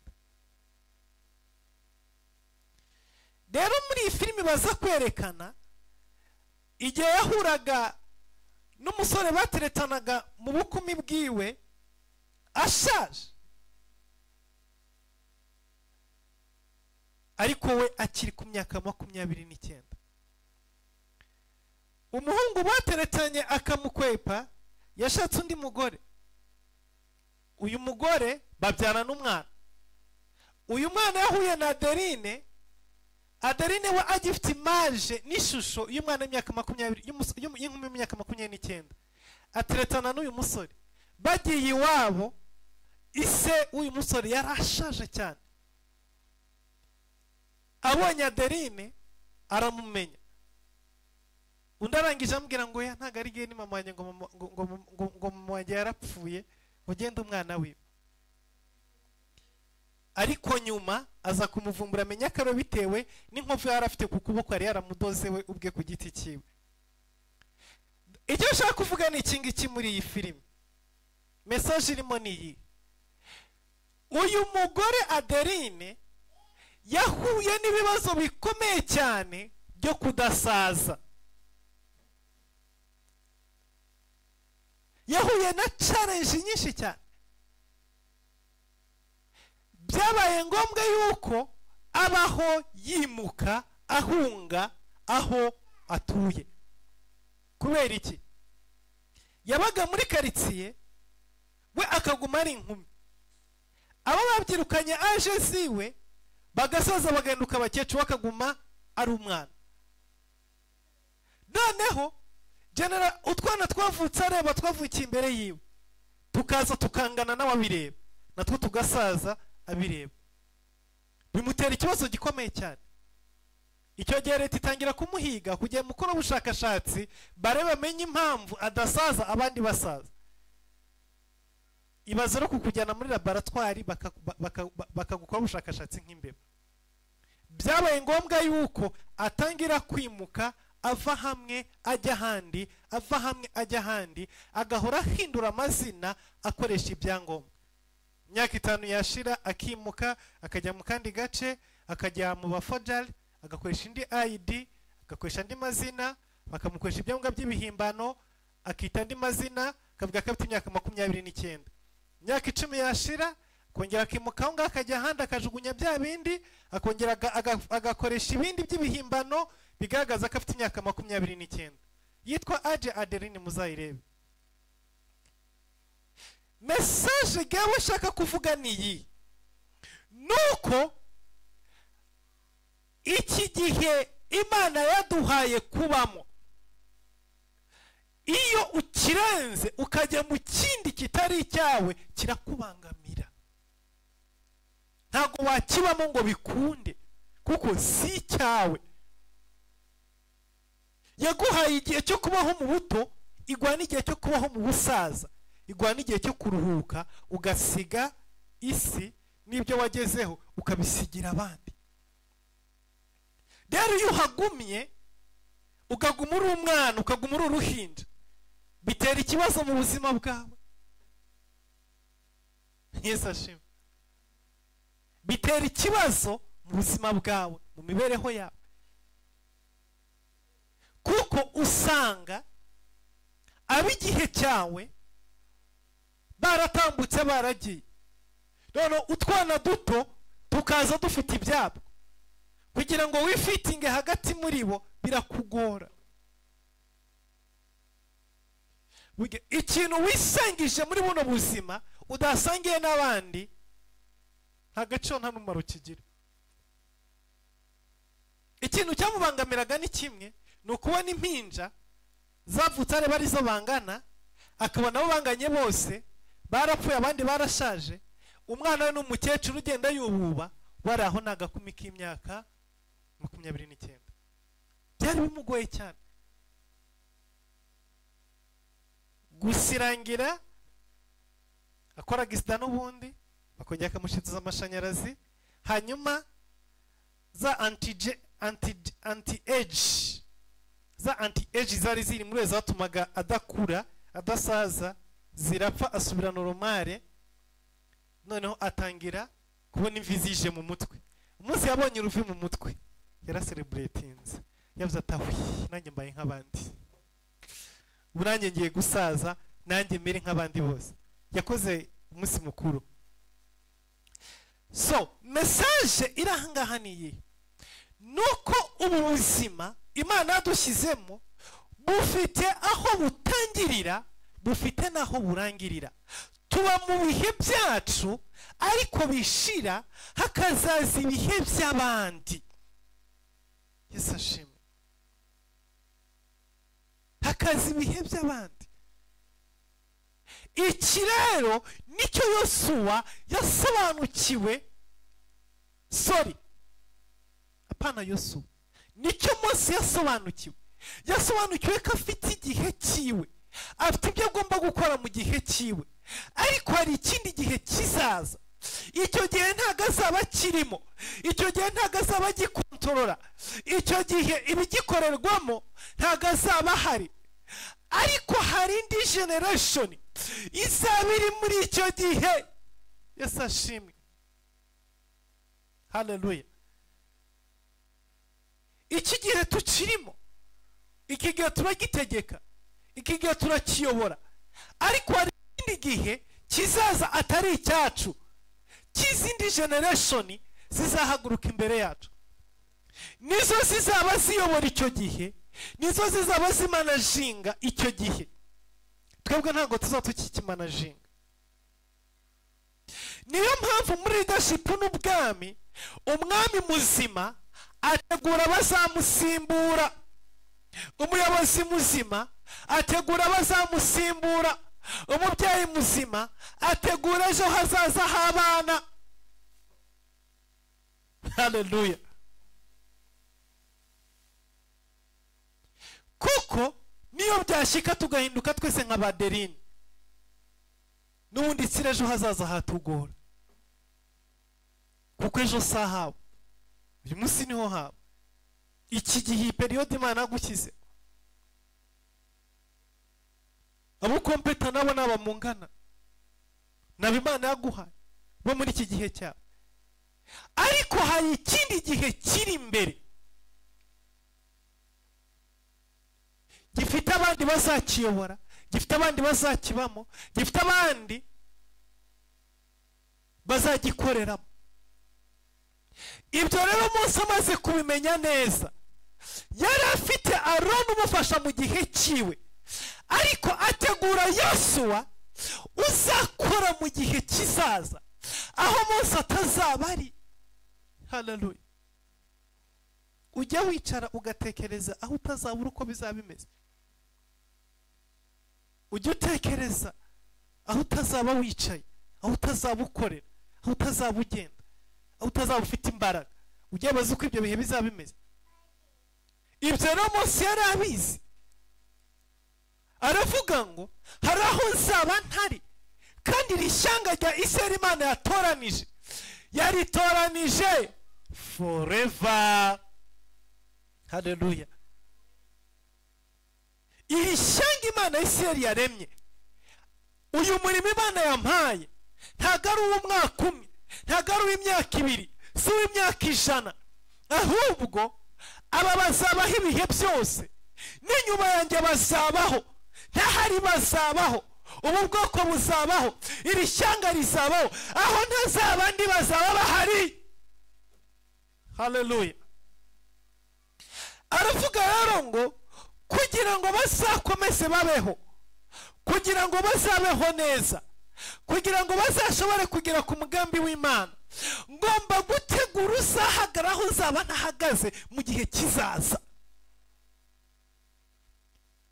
Rero muri iyi filimi baza kwerekana igihe yahuraga n'umusore bateretanaga mu bukumi bwiwe ashaje, ariko we akiri ku myaka 29. Umuhungu bateretanye akamukwepa yashatse undi mugore. Uyu mugore babyarana n'umwana. Uyu mwana yahuye na Adeline. Adeline we agifite image n'ishusho y'umwana w'imyaka 20 y'inkumi y'imyaka 29. Ateretana n'uyu musore. Bagiye iwabo, ise uyu musore yarashaje cyane. Abonye Adeline aramumenya. Undi arangije ambwira ngo ya ntago ari gihe ni mama wanjye ngo mama wanjye yarapfuye, ugenda umwana wiwe. Ariko nyuma aza kumuvumbura, amenya ko bitewe n'inkovu yari afite ku kuboko yari yaramudoze we ubwe ku giti cyiwe. Icyo nshaka kuvuga ni iki ngiki muri iyi filimi, message irimo ni iyi: uyu mugore Adeline yahuye n'ibibazo bikomeye cyane byo kudasaza. Yahuye na challenge nyinshi cyane. Byabaye ngombwa yuko abaho yimuka, ahunga aho atuye. Kubera iki? Yabaga muri quartier, we akaguma ari inkumi. Abo babyirukanye aje ziwe bagasaza bagahinduka abakecuru, akaguma ari umwana. Noneho general utwana twavutse areba twavukiye imbere yiwe, tukaza tukangana n'ababireba, natwo tugasaza abireba. Bimutera ikibazo gikomeye cyane. Icyo gihe leta itangira kumuhiga kugiye mukora ubushakashatsi bareba menye impamvu adasaza abandi basaza. Ibaze no kukujyana muri laboratoire bakagukora ubushakashatsi nk'imbeba. Byabaye ngombwa yuko atangira kwimuka, ava hamwe ajya handi, ava hamwe ajya handi, agahora hindura amazina akoresha ibyangombwa. Myaka 5 yashira akimuka akajya mu kandi gace, akajya mu bafojal, agakoresha indi ID, agakoresha andi mazina, bakamukoresha ibyangombwa by'ibihimbano, akita andi mazina, akavuga ko afite imyaka 29. Myaka 10 yashira, kongera akimuka ngo akajya handi akajugunya bya bindi, akongera agakoresha ibindi by'ibihimbano bigaragaza ko afite imyaka 29. Yitwa Adeline, muzayirebe. Message gawe shaka kuvuga ni iyi: nuko iki gihe Imana yaduhaye kubamo, iyo ukirenze ukajya mu kindi kitari cyawe kirakubangamira. Ntago wakibamo ngo bikunde kuko si cyawe. Yaguhaye igihe cyo kubaho mu buto, igwa n'igihe cyo kubaho mu busaza, igwa n'igihe cyo kuruhuka, ugasiga isi n'ibyo wagezeho ukabisigira abandi. Rero iyo uhagumye ukaguma uri umwana, ukaguma uri uruhinja, bitera ikibazo mu buzima bwawe. Yesu ashimwe. Bitera ikibazo mu buzima bwawe, mu mibereho yawe, kuko usanga ab'igihe cyawe baratambutse baragiye. None utwana duto tukaza dufite ibyabo, kugira ngo wifitinge hagati muri bo birakugora. Ikintu wisangije muri buno buzima udasangiye n'abandi, hagaco nta numaro kigira. Ikintu cyamubangamiraga ni kimwe, nukubona impinja zavutse ari bari zo bangana, akabona abo banganye bose barapfuye abandi barashaje, umwana we n'umukecuru ugenda yububa wari aho nagakumi k'imyaka 29. Byari bimugoye cyane gusirangira, akora gisida n'ubundi bakongera bakamushituza amashanyarazi, hanyuma za anti-age zari ziri muri zatumaga adakura adasaza zirapfa, asubira normale. Noneho atangira kubona imvi zije mu mutwe. Umunsi yabonye uruvi mu mutwe yaracelebratinze, yavuze ati nanjye mbaye nk'abandi, uburanjye ngiye gusaza nanjye mere nk'abandi bose. Yakoze umunsi mukuru. So message irahangaha niyi, nuko ubu buzima Imana yadushyizemo bufite aho butangirira, bufite naho burangirira. Tuba mu bihe byacu ariko bishira, hakazaza ibihe by'abandi. Yesu ashimwe. Hakaza ibihe by'abandi. Iki rero nicyo Yosuwa yasobanukiwe, apana Yosuwa, nicyo Mose yasobanukiwe. Yasobanukiwe ko afite igihe cyiwe, afite ibyo agomba gukora mu gihe cyiwe, ariko hari ikindi gihe kizaza. Icyo gihe ntago azaba kirimo, icyo gihe ntago azaba gikontorora, icyo gihe ibigikorerwamo ntago azaba hari. Ariko hari indi generation izaba iri muri icyo gihe. Yesu ashimwe. Haleluya. Iki gihe tukirimo, iki gihe turagitegeka, iki gihe turakiyobora, ariko hari ikindi gihe kizaza atari icyacu, cy'izindi generation zizahaguruka imbere yacu. Nizo zizaba ziyobora icyo gihe, nizo zizaba zimanajinga icyo gihe. Twebwe ntabwo tuzaba tukikimanajinga. Niyo mpamvu muri leadership n'ubwami, umwami muzima ategura abazamusimbura, umuyobozi muzima ategura abazamusimbura, umubyeyi muzima ategura ejo hazaza h'abana. Haleluya. Kuko niyo byashika tugahinduka twese nka Baderini, n'ubundi tsira ejo hazaza hatugora, kuko ejo sahabo, uyu munsi niho habo. Iki gihe periode Imana yagushyize, abo kompeta nabo n'abamungana nabo Imana yaguhaye bo muri iki gihe cyabo. Ariko hari ikindi gihe kiri imbere, gifite abandi bazakiyobora, gifite abandi bazakibamo, gifite abandi bazagikoreramo. Ibyo rero Mose amaze kubimenya neza, yari afite Aroni umufasha mu gihe cyiwe, ariko ategura Yosuwa uzakora mu gihe kizaza, aho Mose atazaba ari. Haleluya. Ujya wicara ugatekereza aho utazabura uko bizaba bimeze. Ujya utekereza aho utazaba wicaye, aho utazaba ukorera, aho utazaba ugenda, aho utazaba ufite imbaraga. Ujya baza uko ibyo bihe bizaba bimeze. Ibyo rero Mose yari abizi, aravuga ngo hari aho nzaba ntari, kandi iri shyanga rya Isirayeli Imana yatoranije, yaritoranije forever. Haleluya. Iri shyanga Imana Isirayeli yaremye, uyu murimo Imana yampaye ntago ari uw'umwaka umwe, ntago ari uw'imyaka ibiri, si uw'imyaka 100, ahubwo aba bazabaho ibihe byose, n'inyuma yanjye bazabaho, ntahari bazabaho, ubu bwoko buzabaho, iri shyanga rizabaho, aho ntazaba ndi bazaba bahari. Haleluya. Aravuga rero ngo kugira ngo bazakomeze babeho, kugira ngo bazabeho neza, kugira ngo bazashobore kugera ku mugambi w'Imana, ngomba gutegura uzahagarara aho nzaba ntahagaze mu gihe kizaza.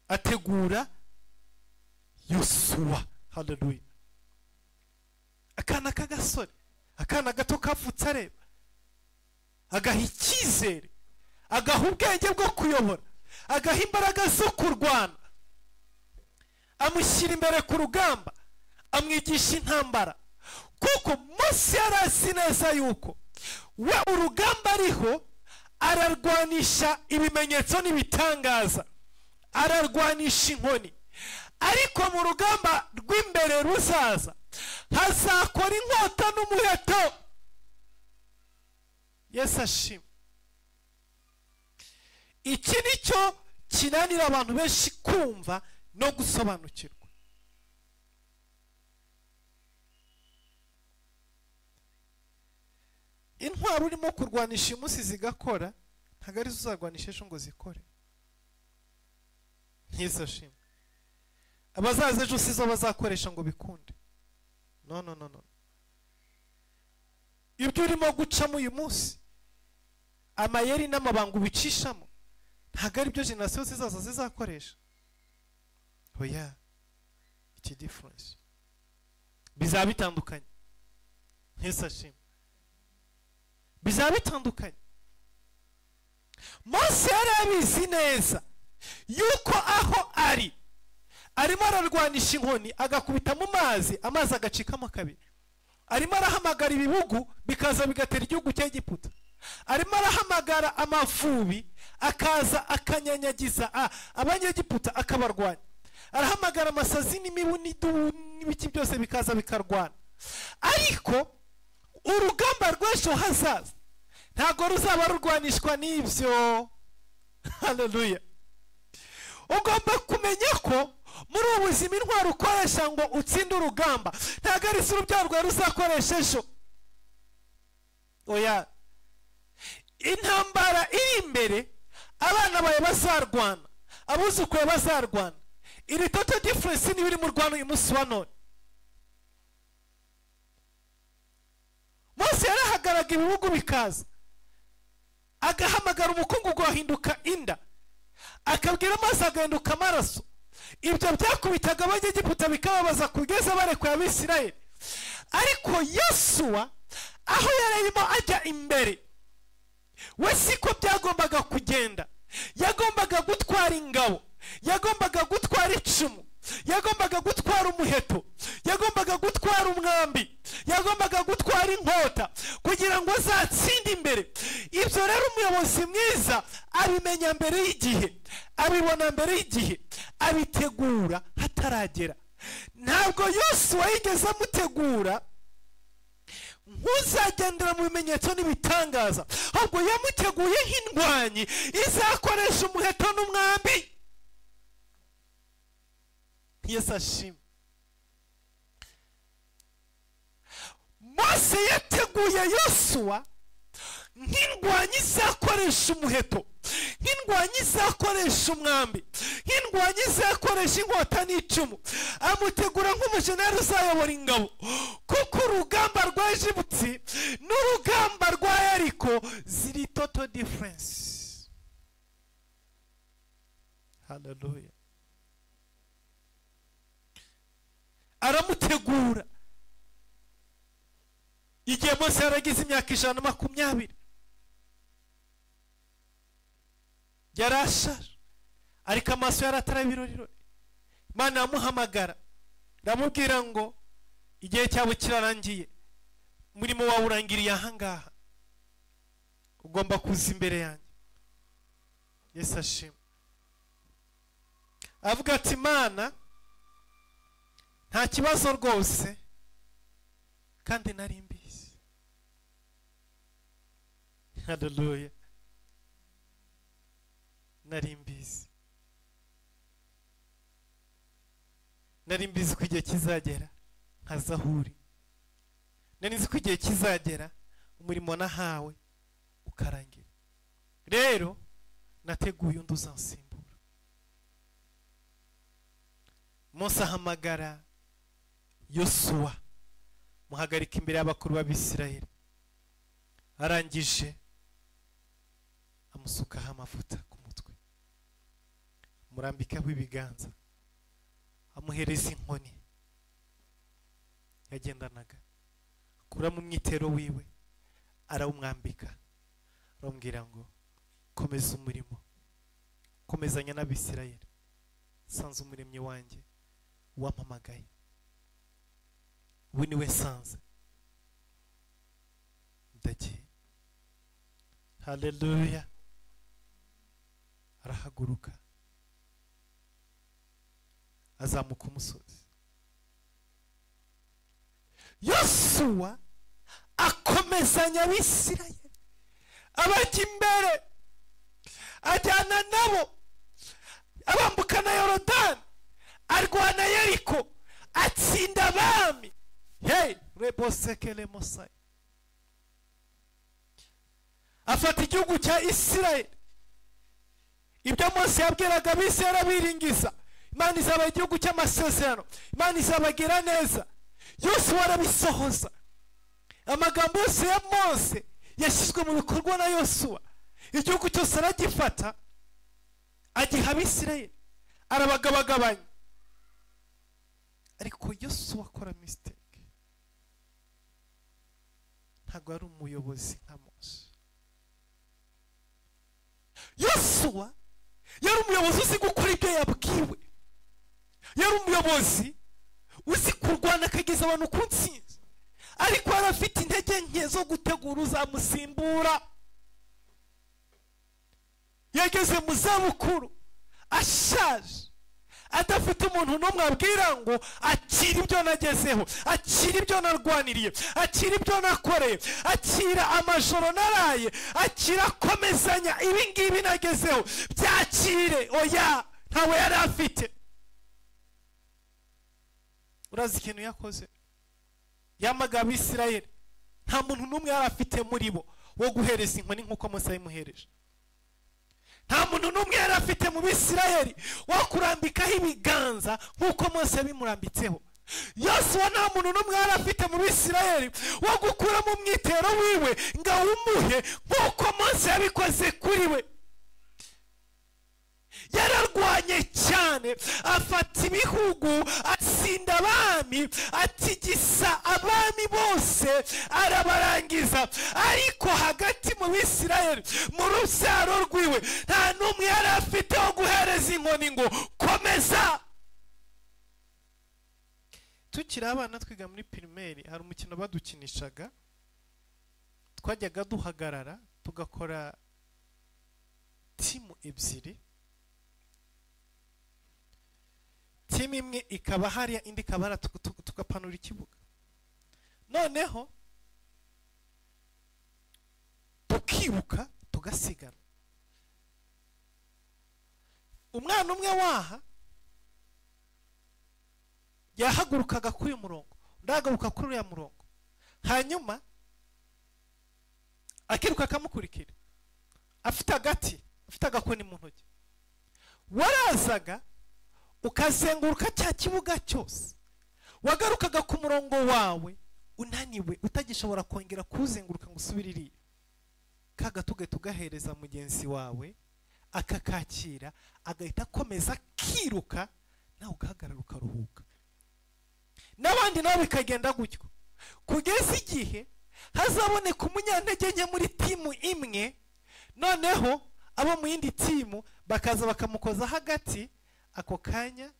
Ategura Yosuwa. Haleluya. Akana k'agasore, akana gato kavutse areba, agaha icyizere, agaha ubwenge bwo kuyobora, agaha imbaraga zo kurwana, amushyira imbere ku rugamba, amwigisha intambara, kuko yuko Mose yarazi neza yuko we urugamba ariho ararwanisha ibimenyetso n'ibitangaza, ararwanisha inkoni, ariko mu rugamba rw'imbere ruzaza hazakora inkota n'umuheto. Yesu ashimwe. Iki nicyo kinanira abantu benshi kumva no gusobanukirwa. Intwaro urimo kurwanisha umunsi zigakora ntabwo ari zo uzarwanisha ejo ngo zikore. Yesu ashimwe. Abazaza ejo si zo bazakoresha ngo bikunde. No. Ibyo urimo gucamo uyu munsi, amayeri n'amabanga ubicishamo, ntabwo ari byo generasiyo zizaza zizakoresha. Oya, iki difference bizaba bitandukanye. Yesu ashimwe. Bizaba bitandukanye. Mose yari abizi neza yuko aho arimo ararwanisha inkoni agakubita mu mazi, amazi agacikamo kabiri. Arimo arahamagara ibibugu bikaza bigatera igihugu cy'Egiputa. Arimo arahamagara amavubi akaza akanyanyagiza abanyegiputa akabarwanya. Arahamagara amasazi n'imibu n'ibiki byose bikaza bikarwana. Ariko urugamba rw'ejo hazaza ntabwo ruzaba rurwanishwa n'ibyo. Haleluya. Ugomba kumenya ko muri ubu buzima intwaro ukoresha ngo utsinde urugamba ntabwo ari se urubyaro rwawe ruzakoresha ejo. Oya, intambara iri imbere abana bawe bazarwana, abuzukuru bazarwana. Iri total difference ni biri mu Rwanda uyu munsi wa none. Mose yarahagaraga ibihugu bikaza, agahamagara umukungugu wahinduka inda, akabwira amazi agahinduka amaraso. Ibyo byakubitaga abanyegiputa bikababaza kugeza barekuye Abisirayeli. Ariko Yosuwa aho yarimo ajya imbere, we siko byagombaga kugenda. Yagombaga gutwara ingabo, yagombaga gutwara icumu, yagombaga gutwara umuheto, yagombaga gutwara umwambi, yagombaga gutwara inkota kugira ngo azatsinde imbere. Ibyo rero umuyobozi mwiza abimenya mbere y'igihe, abibona mbere y'igihe, abitegura hataragera. Ntabwo Yosuwa yigeze amutegura nk'uzagendera mu bimenyetso n'ibitangaza, ahubwo yamuteguye nk'indwanyi izakoresha umuheto n'umwambi. Yesu ashimwe. Mose yateguye Yosuwa nk'indwanyi izakoresha umuheto, nk'indwanyi izakoresha umwambi, nk'indwanyi izakoresha inkota n'icumu. Amutegura nk'umujenerali uzayobora ingabo, kuko urugamba rwa Egiputa n'urugamba rwa Yeriko ziri total difference. Hallelujah. Aramutegura. Igihe Mose yaragize imyaka 120 yarashaje, ariko amaso yaratarabiroriro. Imana yamuhamagara ndamubwira ngo igihe cyabo kirarangiye, murimo wawe urangiriye ahangaha, ugomba kuza imbere yanjye. Yesu ashimwe. Avuga ati Imana nta kibazo rwose, kandi nari mbizi. Hallelujah. Nari mbizi. Nari mbizi ko igihe kizagera nkazahuri. Nari nzi ko igihe kizagera umurimo nahawe ukarangira. Rero nateguye undi uzansimbura. Mose ahamagara Yosuwa, muhagarika imbere y'abakuru b'Abisirayeli. Arangije amusukaho amavuta ku mutwe, murambikaho ibiganza, amuhereza inkoni yagendanaga, akura mu mwitero wiwe arawumwambika, aramubwira ngo komeza umurimo, komezanya n'Abisirayeli, sanze umuremyi wanjye wampamagaye. Ubu niwe sanze, haleluya. Arahaguruka azamuka umusozi. Yosuwa akomezanya Abisirayeli abajya imbere, ajyana nabo abambukana Yorodani, arwana Yeriko, atsinda abami. Hey, rebosekele Mosai. Afata igihugu cya Isirayeli. Ibyo Mose yabwiraga Abisirayeli biringiza, Imana izaba igihugu cy'amasezerano, Imana izabagira neza, Yosuwa arabisohoza. Amagambo yose ya Mose yashyizwe mu bikorwa na Yosuwa. Igihugu cyose aragifata agiha Abisirayeli, arabagabagabanya. Ariko Yosuwa akora mistake. Ntabwo ari umuyobozi nka Mose. Yosuwa yari umuyobozi uzi gukora ibyo yabwiwe, yari umuyobozi uzi kurwana akageza abantu ku ntsinzi, ariko yari afite intege nke zo gutegura uzamusimbura. Yageze mu zabukuru ashaje, adafite umuntu n'umwe abwira ngo akira ibyo nagezeho, akira ibyo narwaniriye, akira ibyo nakoreye, akira amajoro naraye, akira komezanya ibi ngibi nagezeho, byakire. Oya, ntawe yari afite. Urazi ikintu yakoze? Yamaga Abisirayeli, nta muntu n'umwe yari afite muri bo wo guhereza inkoni nk'uko Mose yayimuhereje. Nta muntu n'umwe yari afite mu Bisirayeli wo kurambikaho ibiganza nk'uko Mose yabimurambitseho. Yosuwa nta muntu n'umwe yari afite mu Bisirayeli wo gukuramo umwitero wiwe ngo awumuhe nk'uko Mose yabikoze kuri we. Yararwanye cyane, afata ibihugu, atsinda abami, atigisa abami bose, arabarangiza. Ariko hagati mu Bisirayeli, mu rubyaro rwiwe, nta n'umwe yari afite wo guhereza inkoni ngo komeza. Tukiri abana twiga muri primaire, hari umukino badukinishaga, twajyaga duhagarara tugakora timu ebyiri. Timu imwe ikaba hariya, indi ikaba hariya, tugapanura ikibuga. Noneho tukibuka tugasigana. Umwana umwe waha yahagurukaga kuri murongo, ndagaruka kuri uriya murongo, hanyuma akiruka akamukurikira afite agati, afite agakoni mu ntoki. Warazaga ukazenguruka cya kibuga cyose, wagarukaga ku murongo wawe unaniwe, utagishobora kongera kuzenguruka ngo usubirire. Kagatuge tugahereza mugenzi wawe, akakakira, agahita akomeza kiruka, nawe ugahagarara ukaruhuka. N'abandi nabo bikagenda gutyo, kugeza igihe hazaboneka umunyantege nke muri timu imwe, noneho abo mu yindi timu bakaza bakamukoza hagati. Ako kanya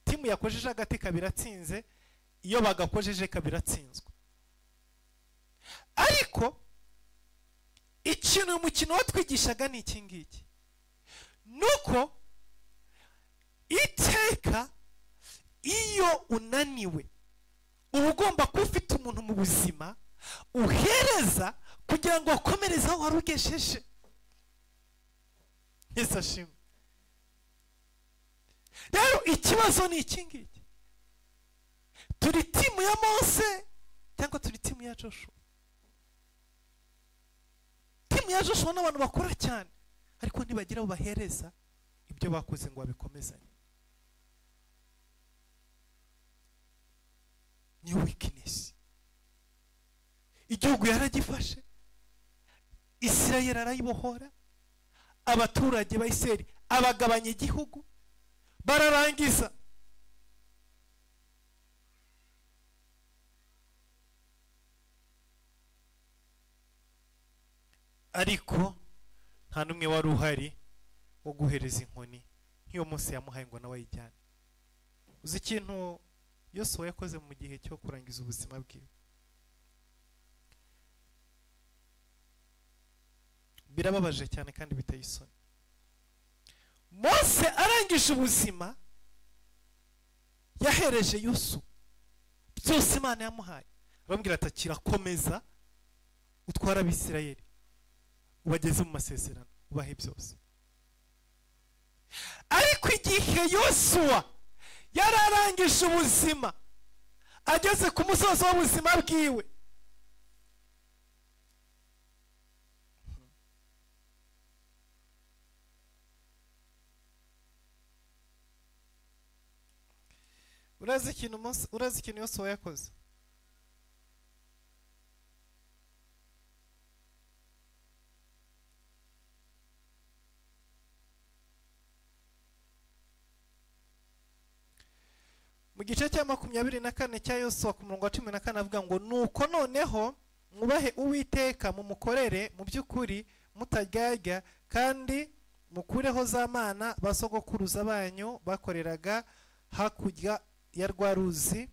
timu yakojeje hagati kabiratsinze, iyo bagakojeje kabiratsinzwe. Ariko ikintu umukino watwigishaga ni iki ngiki, nuko iteka iyo unaniwe uba ugomba kuba ufite umuntu mu buzima uhereza kugira ngo wakomereze aho wari ugejeje. Yesu ashimwe. Rero ikibazo ni iki ngiki, turi timu ya Mose cyangwa turi timu ya Joshua? Timu ya Joshua n'abantu bakora cyane, ariko ntibagira abo bahereza ibyo bakoze ngo babikomezanye. Ni weakness. Igihugu yaragifashe, Isirayeli arayibohora, abaturage ba Isirayeli abagabanya igihugu, bararangiza. Ariko nta n'umwe wari uhari wo guhereza inkoni nk'iyo Mose yamuhaye ngo nawe ayijyane. Uzi ikintu Yosuwa yakoze mu gihe cyo kurangiza ubuzima bwiwe? birababaje cyane kandi biteye isoni. Mose arangije ubuzima yahereje Yosuwa byose Imana yamuhaye, arambwira ati kirakomeza utwara Abisirayeli ubageze mu masezerano ubahe byose. Ariko igihe Yosuwa yararangije ubuzima ageze ku musozo w'ubuzima bwiwe, urazi ikintu Yosuwa yakoze? Mu gice cya 24 cya Yosuwa ku murongo wa 14 avuga ngo nuko noneho mwubahe Uwiteka mumukorere mu by'ukuri mutaryarya, kandi mukureho za mana basogokuruza banyu bakoreraga hakurya ya rwa ruzi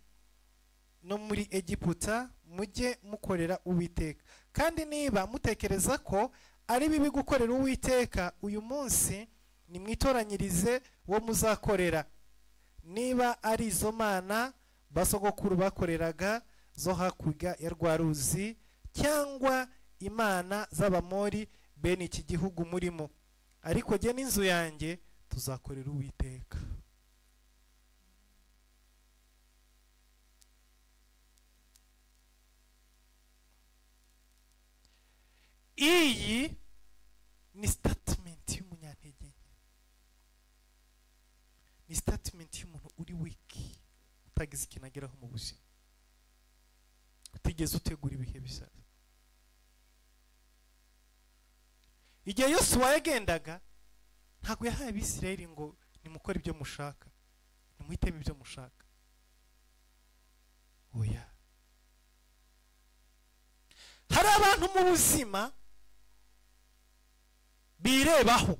no muri Egiputa, mujye mukorera Uwiteka. Kandi niba mutekereza ko ari bibi gukorera Uwiteka uyu munsi, nimwitoranyirize wo muzakorera, niba ari izo mana basogokuru bakoreraga zo hakurya ya rwa ruzi, cyangwa imana z'Abamori bene iki gihugu murimo, ariko jye n'inzu yanjye tuzakorera Uwiteka. Iyi ni statement y'umunyantege, ni statement y'umuntu uri wiki, utagize ikintu ageraho mu buzima, utigeze utegura ibihe bisaza. Igihe Yosuwa yagendaga ntabwo yahaye Abisirayeli ngo nimukore ibyo mushaka, nimuhitemo ibyo mushaka. Oya, hari abantu mu buzima birebaho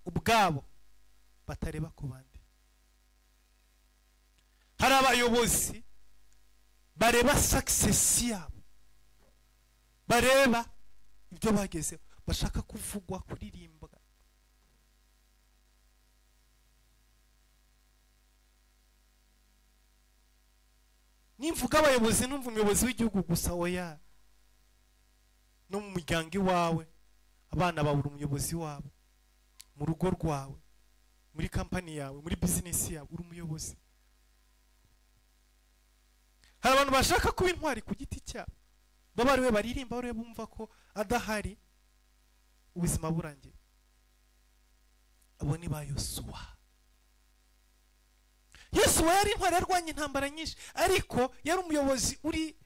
ubwabo batareba ku bandi. Hari abayobozi bareba success yabo, bareba ibyo bagezeho, bashaka kuvugwa, kuririmbwa. Nimvuga abayobozi numva umuyobozi w'igihugu gusa, oya, no mu muryango iwawe abana bawe uri umuyobozi wabo, mu rugo rwawe, muri kampani yawe, muri business yawe uri umuyobozi. Hari abantu bashaka kuba intwari ku giti cyabo, baba ari we baririmba, ari we bumva ko adahari ubuzima burangiye. Abo ni ba Yosuwa. Yosuwa yari intwari, yarwanye intambara nyinshi, ariko yari umuyobozi uri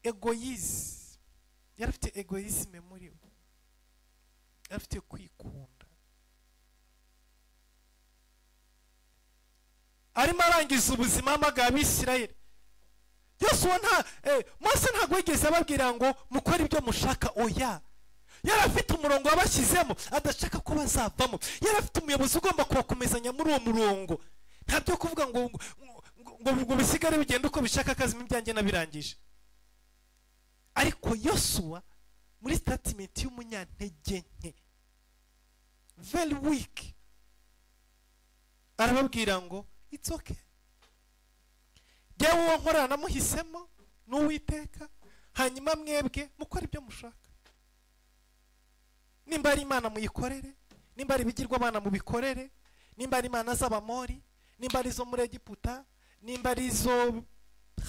egoisme, yari afite egoisme muri we, yari afite kwikunda. Arimo arangiza ubuzima amagaba Abisirayeli. Yosuwa Mose ntabwo yigeze ababwira ngo mukore ibyo mushaka, oya. Yari afite umurongo wabashyizemo adashaka ko bazavamo. Yari afite umuyobozi ugomba kubakomezanya muri uwo murongo. Ntabyo kuvuga ngo bisigare bigenda uko bishaka, akazi m'ibyanjye nabirangije. Ariko Yosuwa muri statement y'umunyantege nke, very weak, arababwira ngo it's okay, jyewe uwo nkorana namuhisemo n'Uwiteka, hanyuma mwebwe mukora ibyo mushaka. Nimba ari imana muyikorere, nimba ari ibigirwamana mubikorere, nimba ari imana z'Abamori, nimba ari izo muri Egiputa, nimba ari izo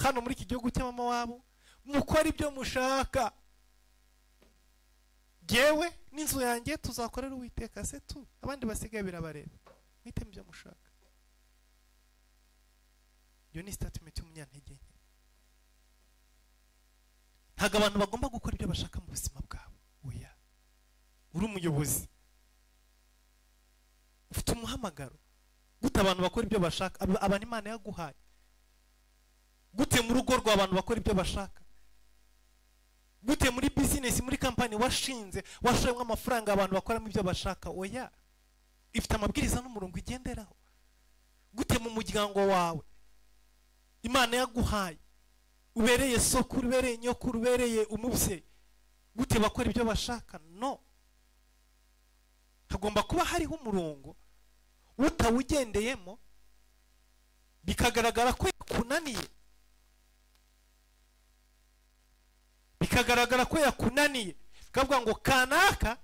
hano muri iki gihugu cy'amama wabo, mukora ibyo mushaka. Jyewe n'inzu yanjye tuzakorera Uwiteka, se tu, abandi basigaye birabareba, mwiteme ibyo mushaka. Iyo ni statement y'umunyantege nke. Ntabwo abantu bagomba gukora ibyo bashaka mu buzima bwabo, oya. Uri umuyobozi, ufite umuhamagaro, gute abantu bakora ibyo bashaka, abantu Imana yaguhaye, gute mu rugo rw'abantu bakora ibyo bashaka, gute muri business, muri kampani washinze, washoyemo amafaranga abantu bakoramo ibyo bashaka, oya. Ifite amabwiriza n'umurongo igenderaho. Gute mu muryango wawe Imana yaguhaye, ubereye soko, ubereye nyoko, ubereye umubyeyi, gute bakora ibyo bashaka? No. hagomba kuba hariho umurongo utawugendeyemo bikagaragara ko yakunaniye, bikagaragara ko yakunaniye, kavuga ngo kanaka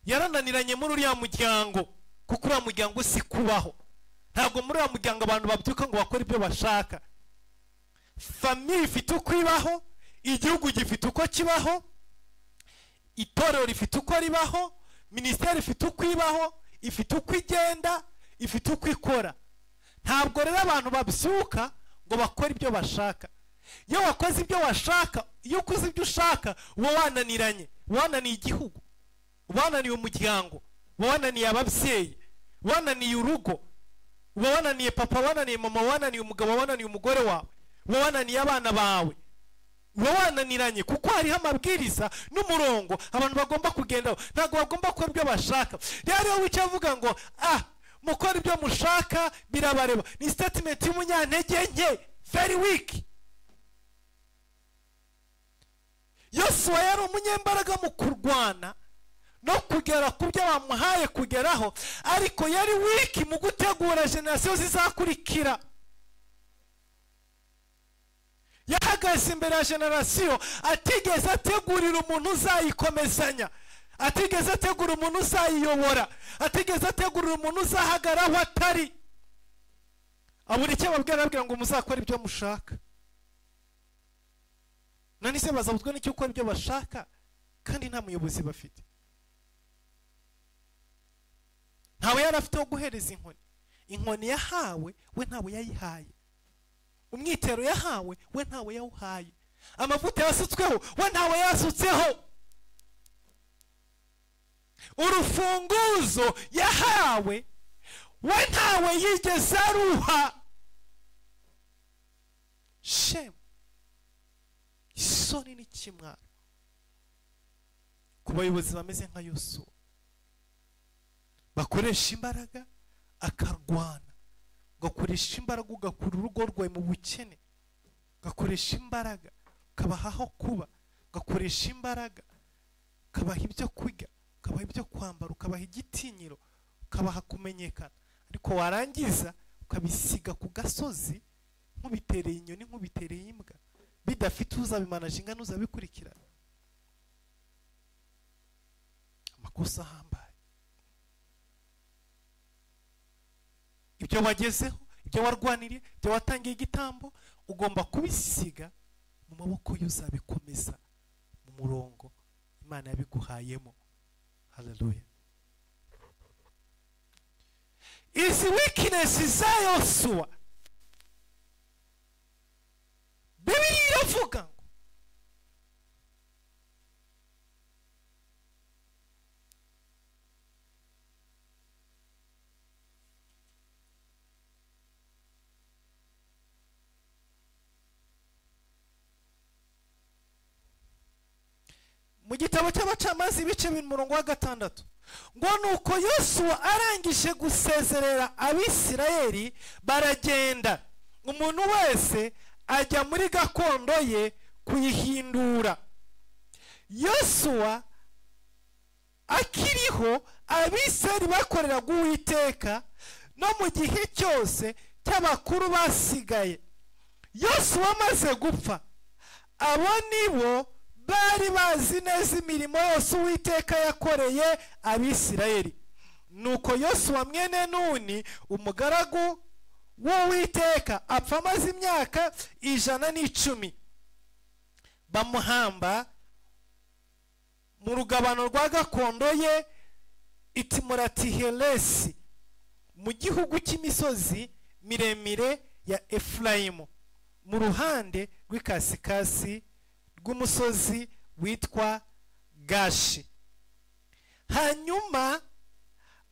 yarananiranye muri uriya muryango, kuko uriya muryango si kubaho. Ntabwo muri uriya muryango abantu babyuka ngo bakore ibyo bashaka. Famiye ifite uko ibaho, igihugu gifite uko kibaho, itorero rifite uko ribaho, minisiteri ifite uko ibaho, ifite uko igenda, ifite uko ikora. Ntabwo rero abantu babyuka ngo bakore ibyo bashaka. Iyo wakoze ibyo washaka, iyo ukoze ibyo ushaka, uba wananiranye, wananiye igihugu, wananiye umuryango, wananiye ababyeyi, wananiye urugo, wananiye papa, wananiye mama, wananiye umugabo, wananiye umugore wawe, wananiye abana bawe, wananiranye, kuko hariho amabwiriza n'umurongo abantu bagomba kugendaho. Ntabwo bagomba gukora ibyo bashaka. Rero iyo wicaye uvuga ngo mukora ibyo mushaka birabareba, ni statement y'umunyantege nke, very weak. Yosuwa yari umunyembaraga mu kurwana no kugera ku byo bamuhaye kugeraho, ariko yari weak mu gutegura generasiyo zizakurikira. Yahagaze imbere ya generasiyo, atigeze ategurira umuntu uzayikomezanya, atigeze ategura umuntu uzayiyobora, atigeze ategurira umuntu uzahagaraho atari. Abura icyo ababwira ngo muzakora ibyo mushaka. Nani se bazabuzwa n'icyo gukora ibyo bashaka kandi nta muyobozi bafite? Ntawe yari afite wo guhereza inkoni. Inkoni yahawe we ntawe yayihaye. Umwitero yahawe we ntawe yawuhaye. Amavuta yasutsweho we ntawe yasutseho. Urufunguzo yahawe we ntawe yigeze aruha. Shame, isoni n'ikimwaro ku bayobozi bameze nka Yosuwa, bakoresha imbaraga akarwana, ugakoresha imbaraga ugakura urugo rwawe mu bukene, ugakoresha imbaraga ukabaha aho kuba, ugakoresha imbaraga ukabaha ibyo kurya, ukabaha ibyo kwambara, ukabaha igitinyiro, ukabaha kumenyekana, ariko warangiza ukabisiga ku gasozi nk'ubitereye inyoni, nk'ubitereye imbwa, bidafite uzabimanaje ingana uzabikurikirana. Amakosa ahambaye. Ibyo wagezeho, ibyo warwaniriye, ibyo watangiye igitambo, ugomba kubisiga mu maboko y'uzabikomeza mu murongo Imana yabiguhayemo. Hallelujah. Izi weakness za Yosuwa, Bibiliya iravuga ngo mu gitabo cy'Abacamanza ibice 6 ngo nuko Yosuwa arangije gusezerera Abisirayeli baragenda, umuntu wese ajya muri gakondo ye kuyihindura. Yosuwa akiriho, Abisirayeli bakoreraga Uwiteka no mu gihe cyose cy'abakuru basigaye. Yosuwa amaze gupfa, abo nibo bari bazi neza imirimo yose Uwiteka yakoreye Abisirayeli. Nuko Yosuwa mwene Nuni umugaragu w'Uwiteka apfa amaze imyaka 110. Bamuhamba mu rugabano rwa gakondo ye Itimurati-Helesi mu gihugu cy'imisozi miremire ya Efurayimu, mu ruhande rw'ikasikasi rw'umusozi witwa Gashi. Hanyuma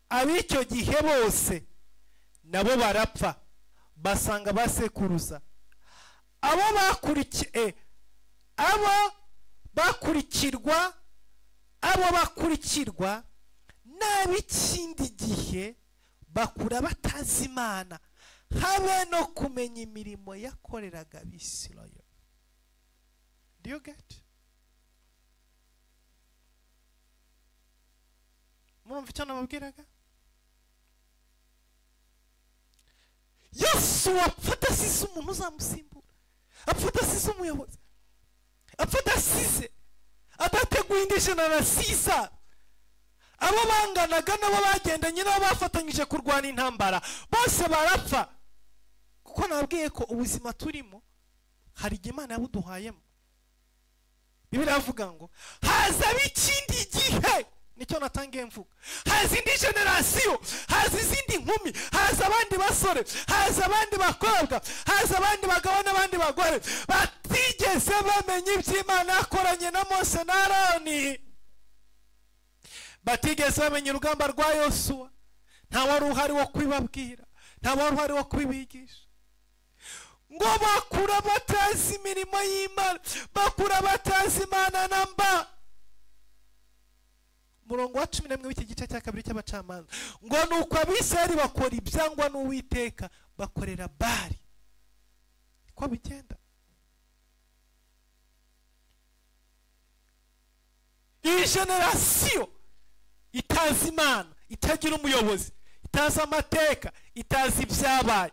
ab'icyo gihe bose nabo barapfa, basanga basekuruza. Abo bakurikirwa n'ab'ikindi gihe bakura batazi Imana, habe no kumenya imirimo yakoreraga Abisirayeli. Do you get? murumva icyo nababwiraga? Yesu apfa adasize umuntu uzamusimbura, apfa adasize umuyobozi, apfa adasize, adateguye indi generasiyo. Abo banganaga nabo bagendanye nabo bafatanyije kurwana intambara bose barapfa, kuko nabwiye ko ubuzima turimo hari igihe Imana yabuduhayemo. Bibiliya avuga ngo haza bikindi gihe, nicyo natangiye mvuga, haza indi generasiyo, haza izindi nkumi, haza abandi basore, haza abandi bakobwa, haza abandi bagabo n'abandi bagore batigeze bamenya iby'Imana yakoranye na Mose na Aroni, batigeze bamenya urugamba rwa Yosuwa. Nta wari uhari wo kwibabwira, nta wari uhari wo kwibigisha. Ngo bakura batazi imirimo y'Imana, bakura batazi Imana namba. Murongo wa 11 w'iki gice cya kabiri cy'Abacamanza ngo nuko Abisirayeli bakora ibyangwa n'Uwiteka, bakorera Bali. Ko bigenda. Iyi generasiyo itazi Imana, itagira umuyobozi, itazi amateka, itazi ibyabaye,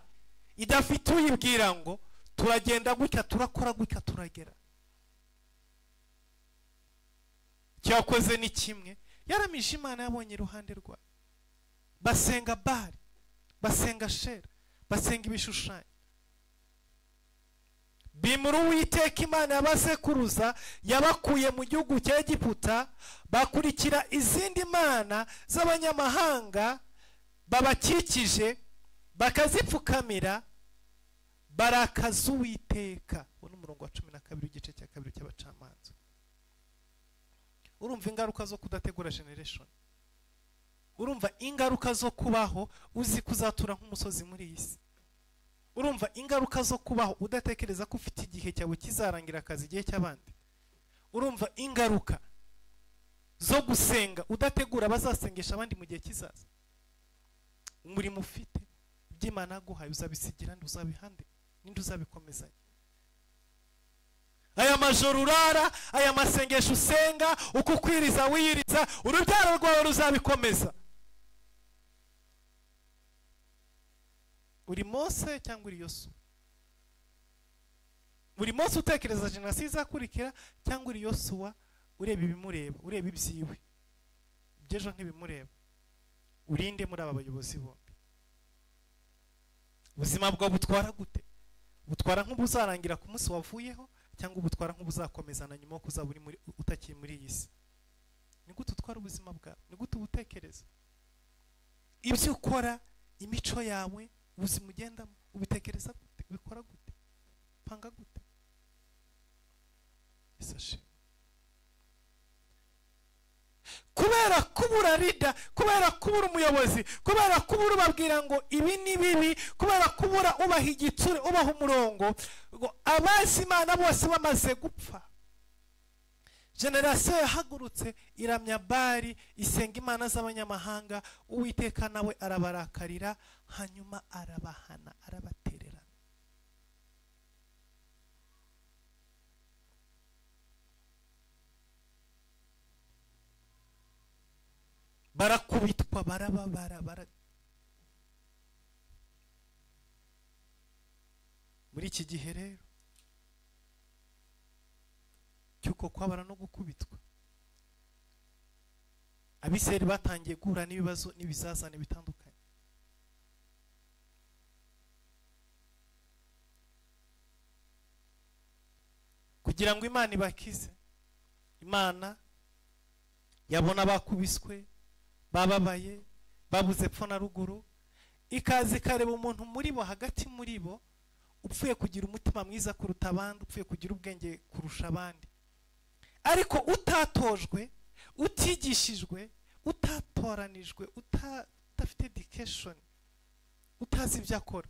idafite uyibwira ngo turagenda gutya, turakora gutya, turagera. Cyakoze ni kimwe, yaramije Imana yabonye iruhande rwayo. Basenga Bali, basenga Shera, basenga ibishushanyo. Bimura Uwiteka Imana y'abasekuruza yabakuye mu gihugu cya Egiputa, bakurikira izindi mana z'abanyamahanga babakikije, bakazipfukamira, barakaza Uwiteka. Uwo ni umurongo wa 12 w'igice cya kabiri cy'Abacamanza. Urumva ingaruka zo kudategura generation? Urumva ingaruka zo kubaho uzi kuzatura nk'umusozi muri iyi si? Urumva ingaruka zo kubaho udatekereza ko ufite igihe cyawe kizarangira akazi igihe cy'abandi? Urumva ingaruka zo gusenga udategura abazasengesha abandi mu gihe kizaza? Umurimo ufite iby'Imana yaguhaye uzabisigira nde? Uzabihande ninde? Uzabikomezanya? Aya majoro urara, aya masengesho usenga, uko kwiriza wiyiriza, urubyaro rwawe ruzabikomeza? Uri Mose cyangwa uri Yosuwa? Uri Mose utekereza generasiyo izakurikira, cyangwa uri Yosuwa ureba ibimureba, ureba ibyiwe, ibyejo ntibimureba? Urinde muri aba bayobozi bombi. Ubuzima bwawe butwara gute? Butwara nk'ubuzarangira ku munsi wavuyeho, cyangwa ubutwara nk'ubuzakomezana nyuma yo kuzaba uri utakiri muri iyi si? Ni gute utwara ubuzima bwawe? Ni gute ubutekereza? Ibyo ukora, imico yawe, ubuzima ugendamo, ubitekereza gute? Ubikora gute? Panga gute? Isashe. Kubera kubura rida, kubera kubura umuyobozi, kubera kubura ubabwira ngo ibi ni bibi, kubera kubura ubaha igitsure, ubaha umurongo, ngo abazi Imana bose bamaze gupfa, generasiyo yahagurutse iramya Bali, isenga imana z'abanyamahanga. Uwiteka nawe arabarakarira, hanyuma arabahana, arabatererana. Barakubitwa, barababara. Muri iki gihe rero cyuko kwabara no gukubitwa, Abisirayeli batangiye guhura n'ibibazo n'ibizazane bitandukanye. Kugira ngo Imana ibakize, Imana yabona bakubiswe, bababaye, babuze epfo na ruguru, ikaza ikareba umuntu muri bo, hagati muri bo, upfuye kugira umutima mwiza kuruta abandi, upfuye kugira ubwenge kurusha abandi, ariko utatojwe, utigishijwe, utatoranijwe, udafite education, utazi ibyo akora.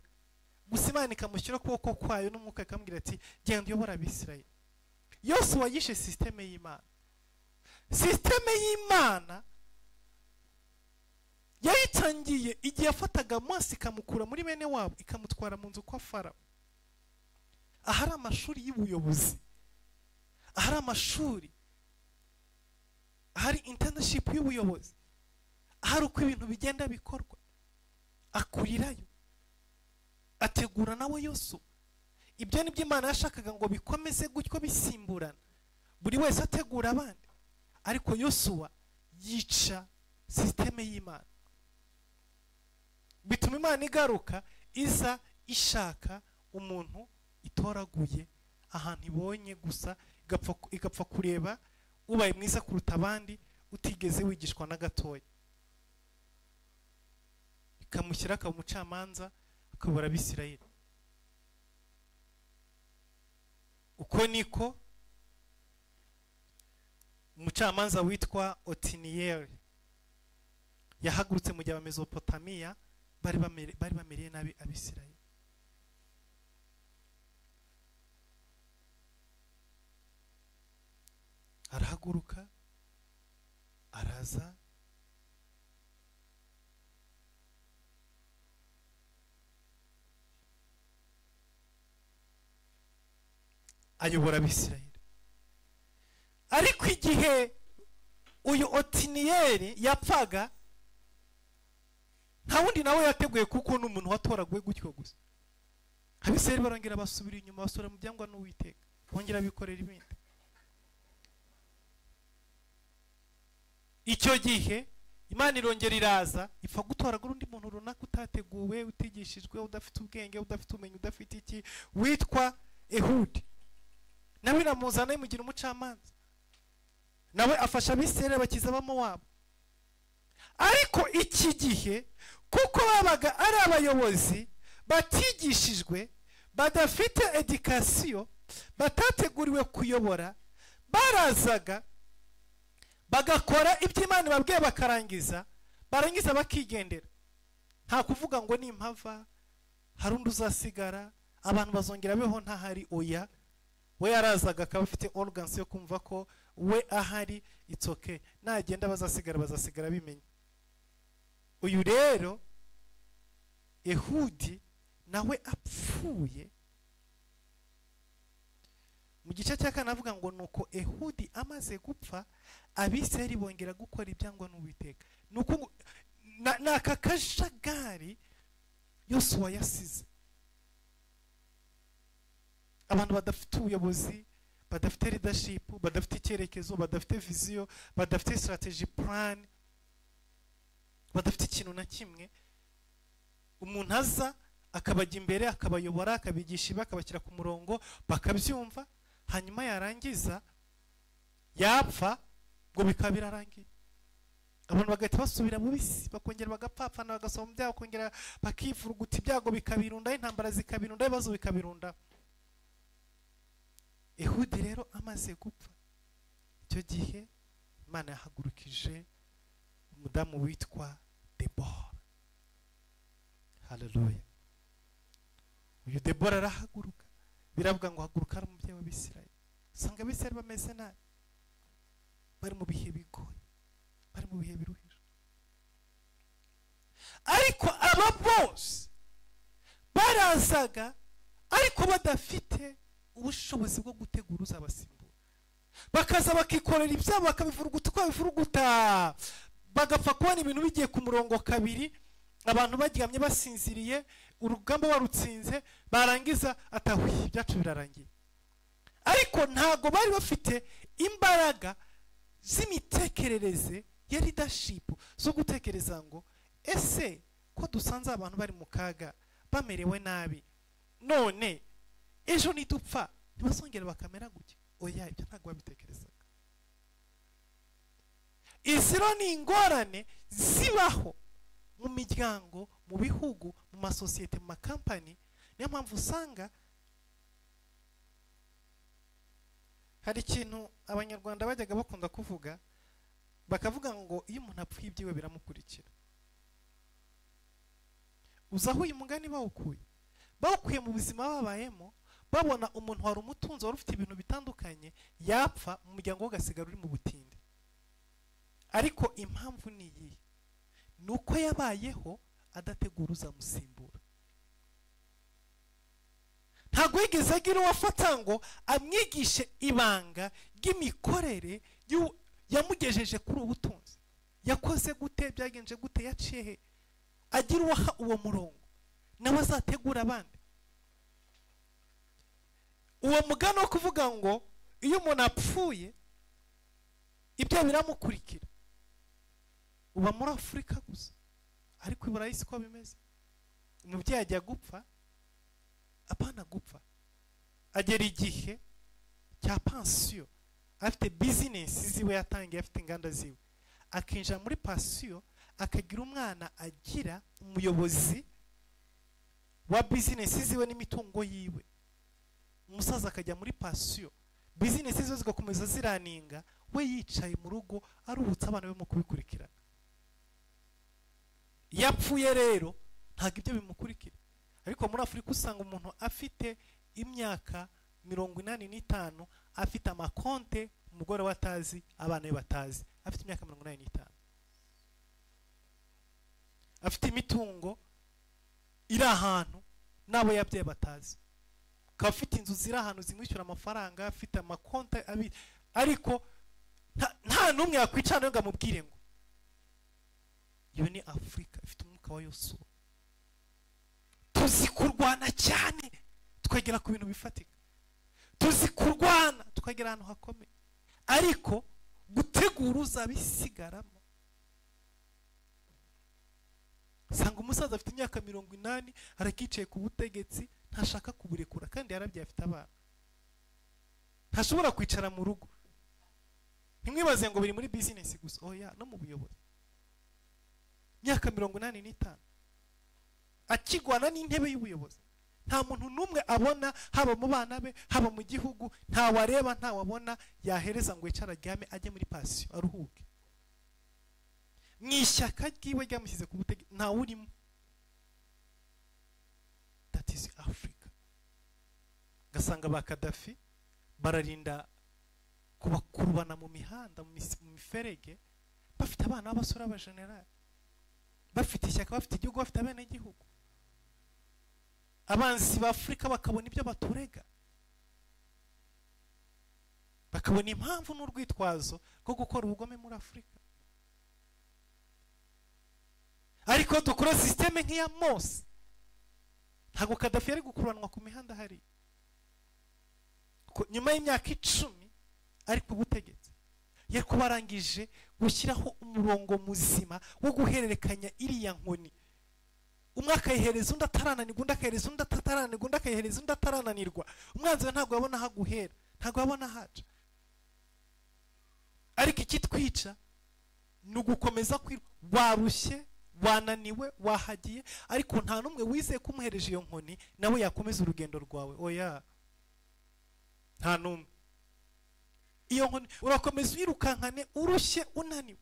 Gusa Imana ikamushyira ukuboko kwayo n'umwuka ikamubwira ati genda uyobora Abisirayeli. Yosuwa yishe systeme y'Imana. Systeme y'Imana yayitangiye igihe yafataga Mose ikamukura muri bene wabo ikamutwara mu nzu kwa Farawo. Ahari amashuri y'ubuyobozi, ahari amashuri, ahari internship y'ubuyobozi, hari uko ibintu bigenda bikorwa. Akurirayo ategura nawe Yosuwa. Ibyo nibyo Imana yashakaga ngo bikomeze gutyo bisimburana, buri wese ategura abandi. Ariko Yosuwa yica systeme y'Imana, bituma Imana igaruka iza ishaka umuntu itoraguye ahantu ibonye gusa, igapfa kureba ubaye mwiza kuruta abandi utigeze wigishwa na gatoya, ikamushyira akaba umucamanza akabura Abisirayeli. Uko niko umucamanza witwa Otiniyeli yahagurutse mu gihe Mesopotamiya bari bamereye nabi Abisirayeli. Arahaguruka araza ayobora Abisirayeli. Ariko igihe uyu Otiniyeli yapfaga, nta wundi nawe yateguye kuko n'umuntu watoraguye gutyo gusa. Abisirayeli barongera basubira inyuma, basubira mu byangwa n'Uwiteka, bongera bikorera ibindi. Icyo gihe Imana irongera iraza ipfa gutoragura undi muntu runaka utateguwe, utigishijwe, udafite ubwenge, udafite ubumenyi, udafite iki, witwa Ehudi. Nawe iramuzana imugira umucamanza, nawe afasha Abisirayeli bakiza Abamowabu. Ariko iki gihe kuko babaga ari abayobozi batigishijwe, badafite education, batateguriwe kuyobora, barazaga bagakora ibyo Imana babwiye bakarangiza, barangiza bakigendera. Nta kuvuga ngo nimpava hari undi uzasigara, abantu bazongera beho ntahari. Oya, we yarazaga akaba afite organs yo kumva ko we ahari, it's okay, nagenda bazasigara bimenye. Uyu rero Ehudi nawe apfuye, mu gice cya kane avuga ngo nuko Ehudi amaze gupfa, Abisirayeli bongera gukora ibyangwa n'Uwiteka. Nuko naka kajagari Yosuwa yasize. Abantu badafite ubuyobozi, badafite leadership, badafite icyerekezo, badafite vision, badafite strategy plan, badafite ikintu na kimwe. Umuntu aza akabajya imbere, akabayobora, akabigisha ibi, akabashyira ku murongo, bakabyumva, hanyuma yarangiza yapfa ngo bikaba birarangiye. Abantu bagahita basubira mu bisi, bakongera bagapfapfana, bagasoma mu byago, bakongera bakivuruguta, ibyago bikabirunda, intambara zikabirunda, ibibazo bikabirunda. Ehudi rero amaze gupfa, icyo gihe Imana yahagurukije umudamu witwa Debora. Haleluya. Uyu Debora arahaguruka, biravuga ngo haguruka ari umubyeyi w'Abisirayeli. Usanga Abisirayeli bameze nabi, bari mu bihe bigoye, bari mu bihe biruhije. Ariko aba bose barazaga ariko badafite ubushobozi bwo gutegura uzabasimbura. Bakaza bakikorera ibyabo, bakabivuruguta uko babivuruguta, bagapfa kubona ibintu bigiye ku murongo kabiri, abantu baryamye basinziriye, urugamba warutsinze, barangiza atahuye byacu birarangiye. Ariko ntago bari bafite imbaraga z'imitekerereze ya leadership zo gutekereza ngo ese ko dusanze abantu bari mu kaga, bamerewe nabi, none ejo nidupfa ntibazongera bakamera gutya. Oya, ibyo ntabwo babitekerezaga. Iziro ni ingorane zibaho mu miryango, mu bihugu, mu masosiyete, mu makampani. Niyo mpamvu usanga hari ikintu Abanyarwanda bajyaga bakunda kuvuga, bakavuga ngo iyo umuntu apfuye ibyiwe biramukurikira. Uzaho uyu mugani bawukuye mu buzima babayemo, babona umuntu wari umutunzi, wari ufite ibintu bitandukanye, yapfa, mu muryango ugasigara uri mu butinde. Ariko impamvu ni iyi, nuko yabayeho adategura uzamusimbura. Ntago yigeze agira uwafata ngo amwigishe ibanga ry'imikorere yamugejeje kuri ubutunzi. yakoze gute, byagenje gute, yaciye he, agira uwaha uwo murongo nawe azategura abandi. Uwo mugani wo kuvuga ngo iyo umuntu apfuye ibyo biramukurikira uba muri Afurika gusa, ariko i Burayi siko bimeze. Umubyeyi ajya gupfa, apana gupfa, agera igihe cya pansiyo, afite bizinesi ziwe yatangiye, afite inganda ziwe, akinjira muri pansiyo, akagira umwana agira umuyobozi wa bizinesi ziwe n'imitungo yiwe. Umusaza akajya muri pansiyo, bizinesi ziwe zigakomeza ziraninga, we yicaye mu rugo aruhutse abana be mu kubikurikirana. Yapfuye rero ntabwo ibyo bimukurikira. Ariko muri Afurika usanga umuntu afite imyaka 85, afite amakonte, umugore watazi, abana be batazi, afite imyaka 85, afite imitungo iri ahantu nabo yabyaye batazi, akaba afite inzu ziri ahantu zimwishyura amafaranga, afite amakonte ariko nta n'umwe yakwicara ngo amubwire ngo. Iyo ni Afurika ifite umwuka wa Yosuwa. Tuzi kurwana cyane tukagera ku bintu bifatika, tuzi kurwana tukagera ahantu hakomeye, ariko gutegura uzabisigaramo. Sanga umusaza afite imyaka 80 arakicaye ku butegetsi, ntashaka kuburekura kandi yarabyaye, afite abana, ntashobora kwicara mu rugo. Ntimwibaze ngo biri muri business gusa, oya, no mu buyobozi. Myaka 85 akigwana n'intebe y'ubuyobozi, nta muntu numwe abona, haba mu bana be, haba mu gihugu, nta wareba, nta wabona yahereza ngo yicara ryame ajye muri pansiyo aruhuke. Mwishyaka ryiwe ryamushyize ku butegetsi nta urimo. That is Africa. Gasanga ba Kadafi bararinda kubakurubana mu mihanda, mu miferege, bafite abana b'abasore b'abajenerali, bafite ishyaka, bafite igihugu, bafite abene igihugu. Abanzi ba Afurika bakabona ibyo baturega, bakabona impamvu n'urwitwazo rwo gukora ubugome muri Afurika. Ariko dukora systeme nk'iya Mose, ntabwo Kadafi yari gukuranwa ku mihanda hari. Nyuma y'imyaka 10 ari ku butegetsi, yari kubarangije gushyiraho umurongo muzima wo guhererekanya iriya nkoni. Umwe akayihereza undi atarananirwa, undi akayihereza undi atarananirwa, undi akayihereza undi atarananirwa. Umwanzi we ntabwo yabona aho guhera, ntabwo yabona haca. Ariko ikitwica ni ugukomeza warushye, wananiwe, wahagiye, ariko nta numwe wizeye kumuhereje iyo nkoni nawe yakomeza urugendo rwawe. Oya, nta numwe. Iyo nkoni urakomeza wirukankane urushye unaniwe.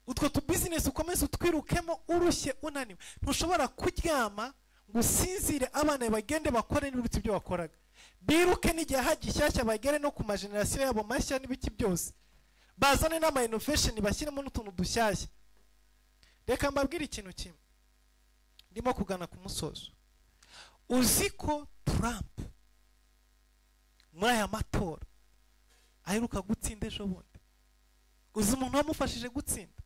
Utwo tu business ukomeza utwirukemo urushye unaniwe. Ntushobora kuryama ngo usinzire abana bagende bakore n'uruti ibyo wakoraga. Biruke n'igihe hagishyashya bagere no ku mageneration yabo mashya n'ibiki byose. Bazane n'ama innovation bashyiremo n'utuntu dushyashya. Reka mbabwire ikintu kimwe, ndimo kugana ku musozo. Uziko Trump muri aya matora aheruka gutsinda ejo bundi, uzi umuntu wamufashije gutsinda,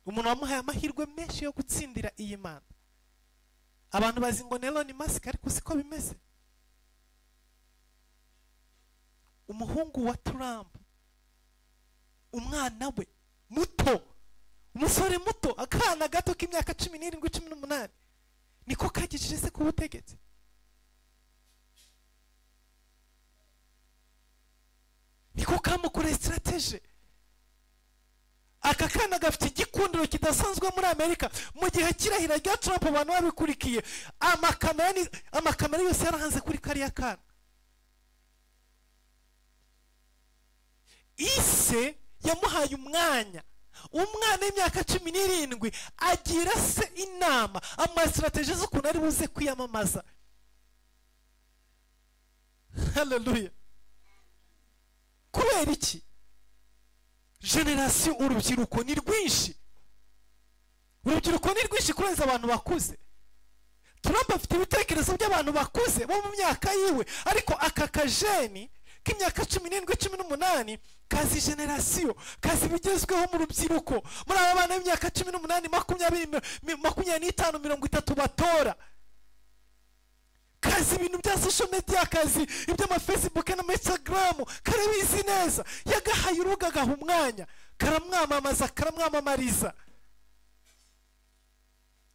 umuntu wamuhaye amahirwe menshi yo gutsindira iyi manda. Abantu bazi ngo Elon Musk, ariko siko bimeze. Umuhungu wa Trump, umwana we muto, umusore muto, akana gato k'imyaka 17 18, niko kagishije se ku butegetsi. Niko kamukore strategy. Aka kana gafite igikundiro kidasanzwe muri Amerika. Mu gihe kirahira rya Trump abantu babikurikiye, amakamera yose yarahanze kuri kariya kana. Ise yamuhaye umwanya w'imyaka 17 agira se inama, strategy z'ukuntu ari buze kwiyamamaza. Hallelujah. Kubera iki? Generation urubyiruko ni rwinshi. Urubyiruko ni rwinshi kurenza abantu bakuze. Trump afite ibitekerezo by'abantu bakuze bo mu myaka yiwe, ariko aka kajeni k'imyaka 17 18 kazi generasiyo, kazi bigezweho mu rubyiruko, muri aba bana b'imyaka 18 20 25 30 batora, kazi ibintu bya social media, kazi iby'ama Facebook na Instagram, karabizi neza, yagahaye urubuga agaha umwanya, karamwamamaza karamwamamariza,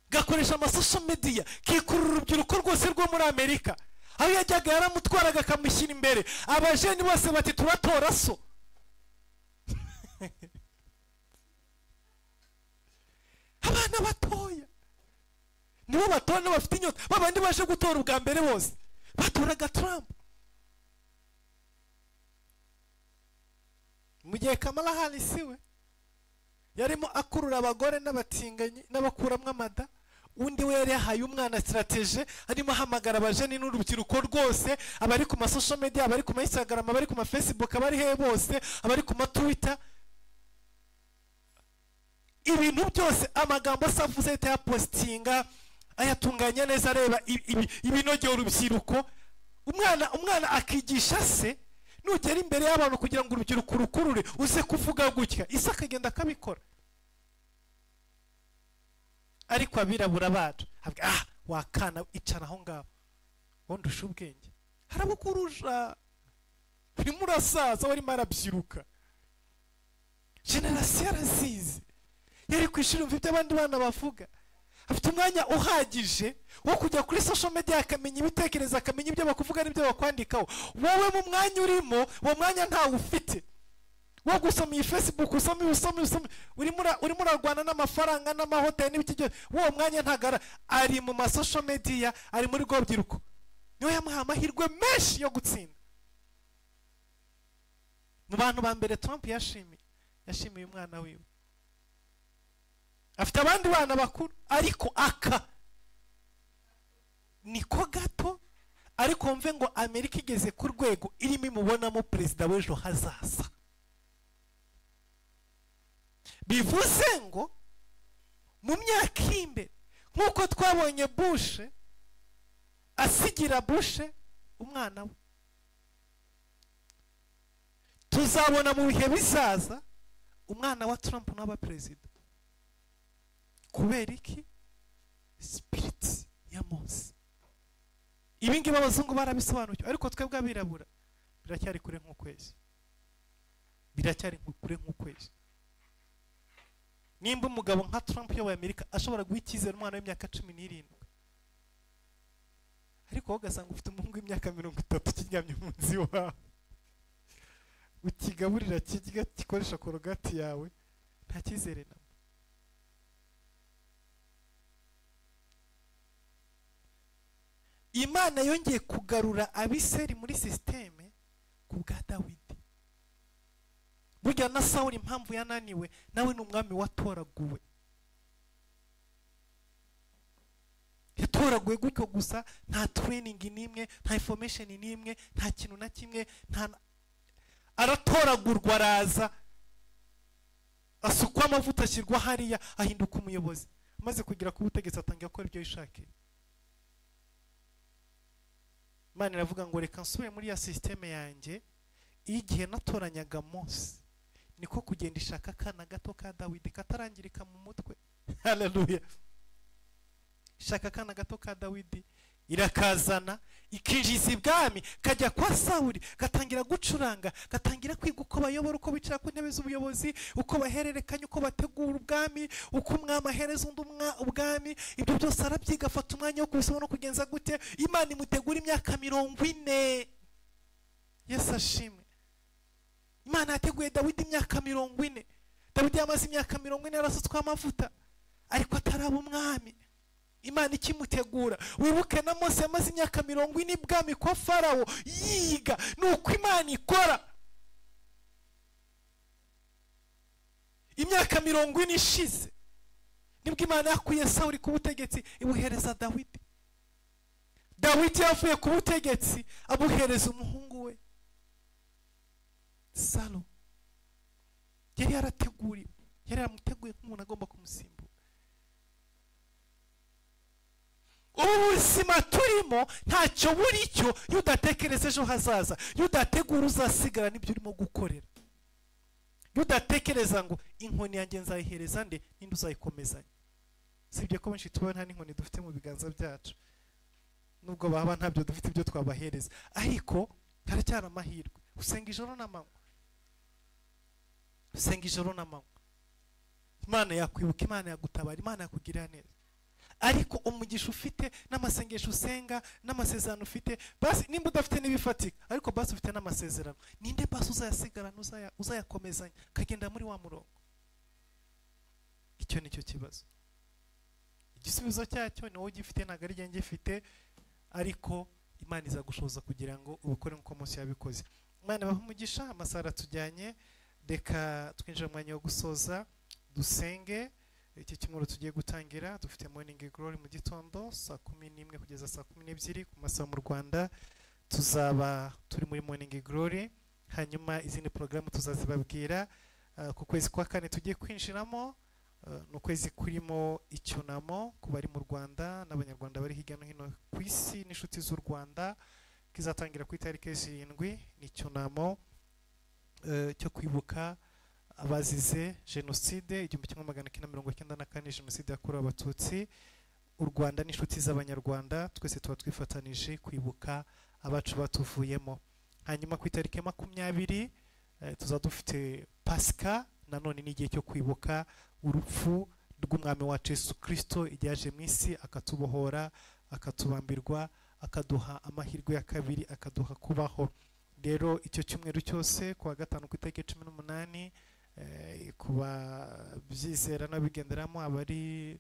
gakoresha ama social media, kikurura urubyiruko rwose rwo muri Amerika, aho yajyaga yaramutwaraga akamushyira imbere, abajeni bose bati turatora so. Abana batoya nibo batora n'abafite inyota, babandi baje gutora ubwa mbere bose batoraga Trump. Mu gihe Kamala Harris we yarimo akurura abagore n'abatinganyi n'abakuramwe amada, undi we yari yahaye umwana strategy, arimo ahamagara abajeni n'urubyiruko rwose, abari ku ma social media, abari ku ma Instagram, abari ku ma Facebook, abari he bose, abari ku ma Twitter, ibintu byose amagambo asavuze leta ya postinga, ayatunganya neza, areba ibinogeye urubyiruko. Umwana akigisha se, nugera imbere y'abantu kugira ngo urubyiruko rukurure uze kuvuga gutya, Isa akagenda akabikora. Ariko abirabura bacu wakana icara aho ngaho, wondusha ubwenge, harabukurusha, urimo urasaza warimo arabyiruka. Generasiyo arazizi, yari ku ishuri mfite abandi bana bavuga, afite umwanya uhagije wo kujya kuri social media akamenya ibitekerezo, akamenya ibyo bakuvuga n'ibyo bakwandikaho. Wowe mu mwanya urimo, uwo mwanya ntawe ufite wo gusoma iyi Facebook, usoma urimo urarwana n'amafaranga n'amahoteli n'ibiki byose, uwo mwanya ntagara, ari mu ma social media, ari muri rwo rubyiruko. Niyo yamuha amahirwe menshi yo gutsinda. Mu bantu ba mbere Trump yashimiye umwana wiwe. Afite abandi bana bakuru, ariko aka niko gato, ariko mve ngo Amerika igeze ku rwego irimo imubonamo perezida w'ejo hazaza. Bivuze ngo mu myaka imbere, nk'uko twabonye Bush asigira Bush umwana we, tuzabona mu bihe bizaza umwana wa Trump n'aba perezida. Kubera iki? Spirit ya Mose. Ibi ngibi abazungu barabisobanukiwe, ariko twebwe abirabura biracyari kure nk'ukwezi, biracyari kure nk'ukwezi. Nimba umugabo nka Trump yo wa Amerika ashobora guha icyizere umwana w'imyaka 17, ariko wowe ugasanga ufite umuhungu w'imyaka 30 kiryamye mu nzu iwawe, ukigaburira kirya, gikoresha korogati yawe, nta cyizere na Imana yongeye kugarura Abiseri muri systeme ku bwa Dawidi. Burya na Sawuli impamvu yananiwe, nawe n'umwami watoraguwe. Yatoraguwe gutyo gusa, nta training nimwe, nta information nimwe, nta kintu na kimwe, aratoragurwa, araza asukwa amavuta, ashyirwa hariya, ahinduka umuyobozi. Maze kugira ku butegetsi atangira gukora ibyo yishakiye. Imana iravuga ngo reka nsubire muri ya systeme yanjye, igihe natoranyaga Mose niko kugenda ishaka kana gato ka Dawidi katarangirika mu mutwe. Haleluya. Ishaka kana gato ka Dawidi, irakazana, ikinjiza ibwami, kajya kwa Sawuli, gatangira gucuranga, gatangira kwiga uko bayobora, uko bicara ku ntebe z'ubuyobozi, uko bahererekanya, uko bategura ubwami, uko umwami ahereza undi ubwami. Ibyo byose arabyiga, afata umwanya wo kubisoma no kugenza gute. Imana imutegura imyaka 40. Yesu ashimwe. Imana yateguye Dawidi imyaka 40. Dawidi yamaze imyaka 40 yarasutswe amavuta, ariko ataraba umwami. Imana ikimutegura. Wibuke na Mose yamaze imyaka 40 ibwami kwa Farawo yiga nuko Imana ikora. Imyaka 40 ishize nibwo Imana yakuye Sawuli ku butegetsi ibuhereza Dawidi. Dawidi yavuye ku butegetsi abuhereza umuhungu we Salomo. Yari yarateguriwe, yari yaramuteguye nk'umuntu agomba kumusimbura. ubuzima turimo ntacyo buri cyo iyo udatekereza ejo hazaza, iyo udategura uzasigara n'ibyo urimo gukorera, iyo udatekereza ngo inkoni yanjye nzayihereza nde, ninde uzayikomezanya. Sibye ko benshi tubona nta n'inkoni dufite mu biganza byacu, nubwo baba ntabyo dufite ibyo twabahereza, ariko haracyari amahirwe. Usenga ijoro n'amanywa, usenga ijoro n'amanywa, Imana yakwibuka, Imana yagutabara, Imana yakugirira neza. Ariko umugisha ufite n'amasengesho usenga n'amasezerano ufite, basi nimba udafite n'ibifatika, ariko basi ufite n'amasezerano, ninde basi uzayasigarana, uzayakomezanya kagenda muri wa murongo? Icyo nicyo kibazo. Igisubizo cyacyo ni wowe ugifite, ntabwo ari njye ngifite, ariko Imana izagushoboza kugira ngo ubikore nk'uko Mose yabikoze. Imana ibahe umugisha. Amasaha aratujyanye, reka twinjire mu mwanya wo gusoza dusenge. Iki cyumweru tugiye gutangira dufite morning glory mu gitondo saa 11 kugeza saa 12 ku masaha mu Rwanda, tuzaba turi muri morning glory. Hanyuma izindi porogaramu tuzazibabwira. Ku kwezi kwa kane tugiye kwinjiramo, ni ukwezi kurimo icyunamo ku bari mu Rwanda n'abanyarwanda bari hirya no hino ku isi n'inshuti z'u Rwanda, kizatangira ku itariki 7. Ni icyunamo cyo kwibuka abazize jenoside 1994, jenoside yakorewe Abatutsi. U Rwanda n'inshuti z'abanyarwanda twese tuba twifatanije kwibuka abacu batuvuyemo. Hanyuma ku itariki 20 tuzaba dufite Pasika, nanone n'igihe cyo kwibuka urupfu rw'umwami wacu Yesu Kristo, igihe mu isi akatubohora, akatubambirwa, akaduha amahirwe ya kabiri, akaduha kubaho. Rero icyo cyumweru cyose kuwa gatanu ku itariki 18, kuba byizera n'abigenderamo abari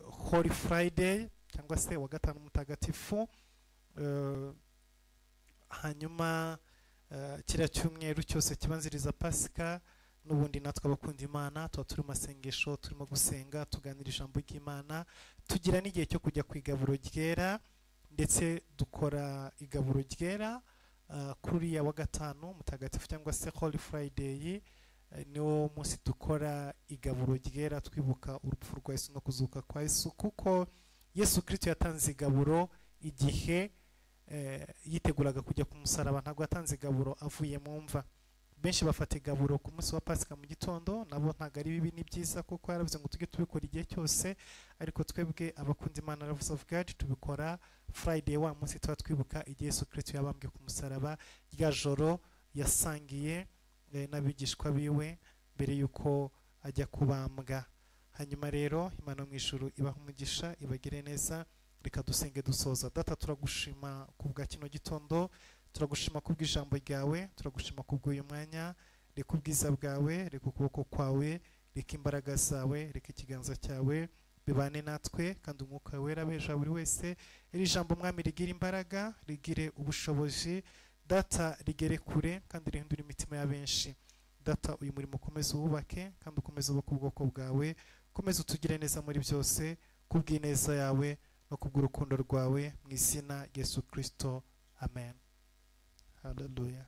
Holy Friday cyangwa se wa gatanu mutagatifu. Hanyuma kiriya cyumweru cyose kibanziriza Pasika, n'ubundi natwe abakunda Imana tuba turi mu masengesho, turimo gusenga, tuganira ijambo ry'Imana, tugira n'igihe cyo kujya ku igaburo ryera, ndetse dukora igaburo ryera kuri ya wa gatanu mutagatifu cyangwa se Holy Friday. Niwo munsi dukora igaburo ryera twibuka urupfu rwa Yesu no kuzuka kwa Yesu, kuko Yesu Kristo yatanze igaburo igihe yiteguraga kujya ku musaraba. Ntabwo yatanze igaburo avuye mu mva. Benshi bafata igaburo ku munsi wa Pasika mu gitondo, nabo ntabwo ari bibi, ni byiza kuko yaravuze ngo tujye tubikora igihe cyose, ariko twebwe abakunda Imana Love of God tubikora Friday, wa munsi tuba twibuka igihe Yesu Kristo yabambwe ku musaraba, rya joro yasangiye n'abigishwa biwe mbere yuko ajya kubambwa. Hanyuma rero Imana mu ijuru ibaha umugisha, ibagire neza. Reka dusenge dusoza. Data, turagushima kubwa kino gitondo, turagushima kubw'ijambo ryawe, turagushima kubw'uyu mwanya. Reka ubwiza bwawe, reka ukuboko kwawe, reka imbaraga zawe, reka ikiganza cyawe bibane natwe, kandi umwuka wera beja buri wese. Iri jambo mwami rigira imbaraga, rigire ubushobozi Data, rigere kure kandi rihindura imitima ya benshi. Data, uyu murimo ukomeze uwubake, kandi ukomeze ubaka ubwoko bwawe, ukomeze utugire neza muri byose, kubw'ineza yawe no kubw'urukundo rwawe, mu izina Yesu Kristo, amen. Hallelujah.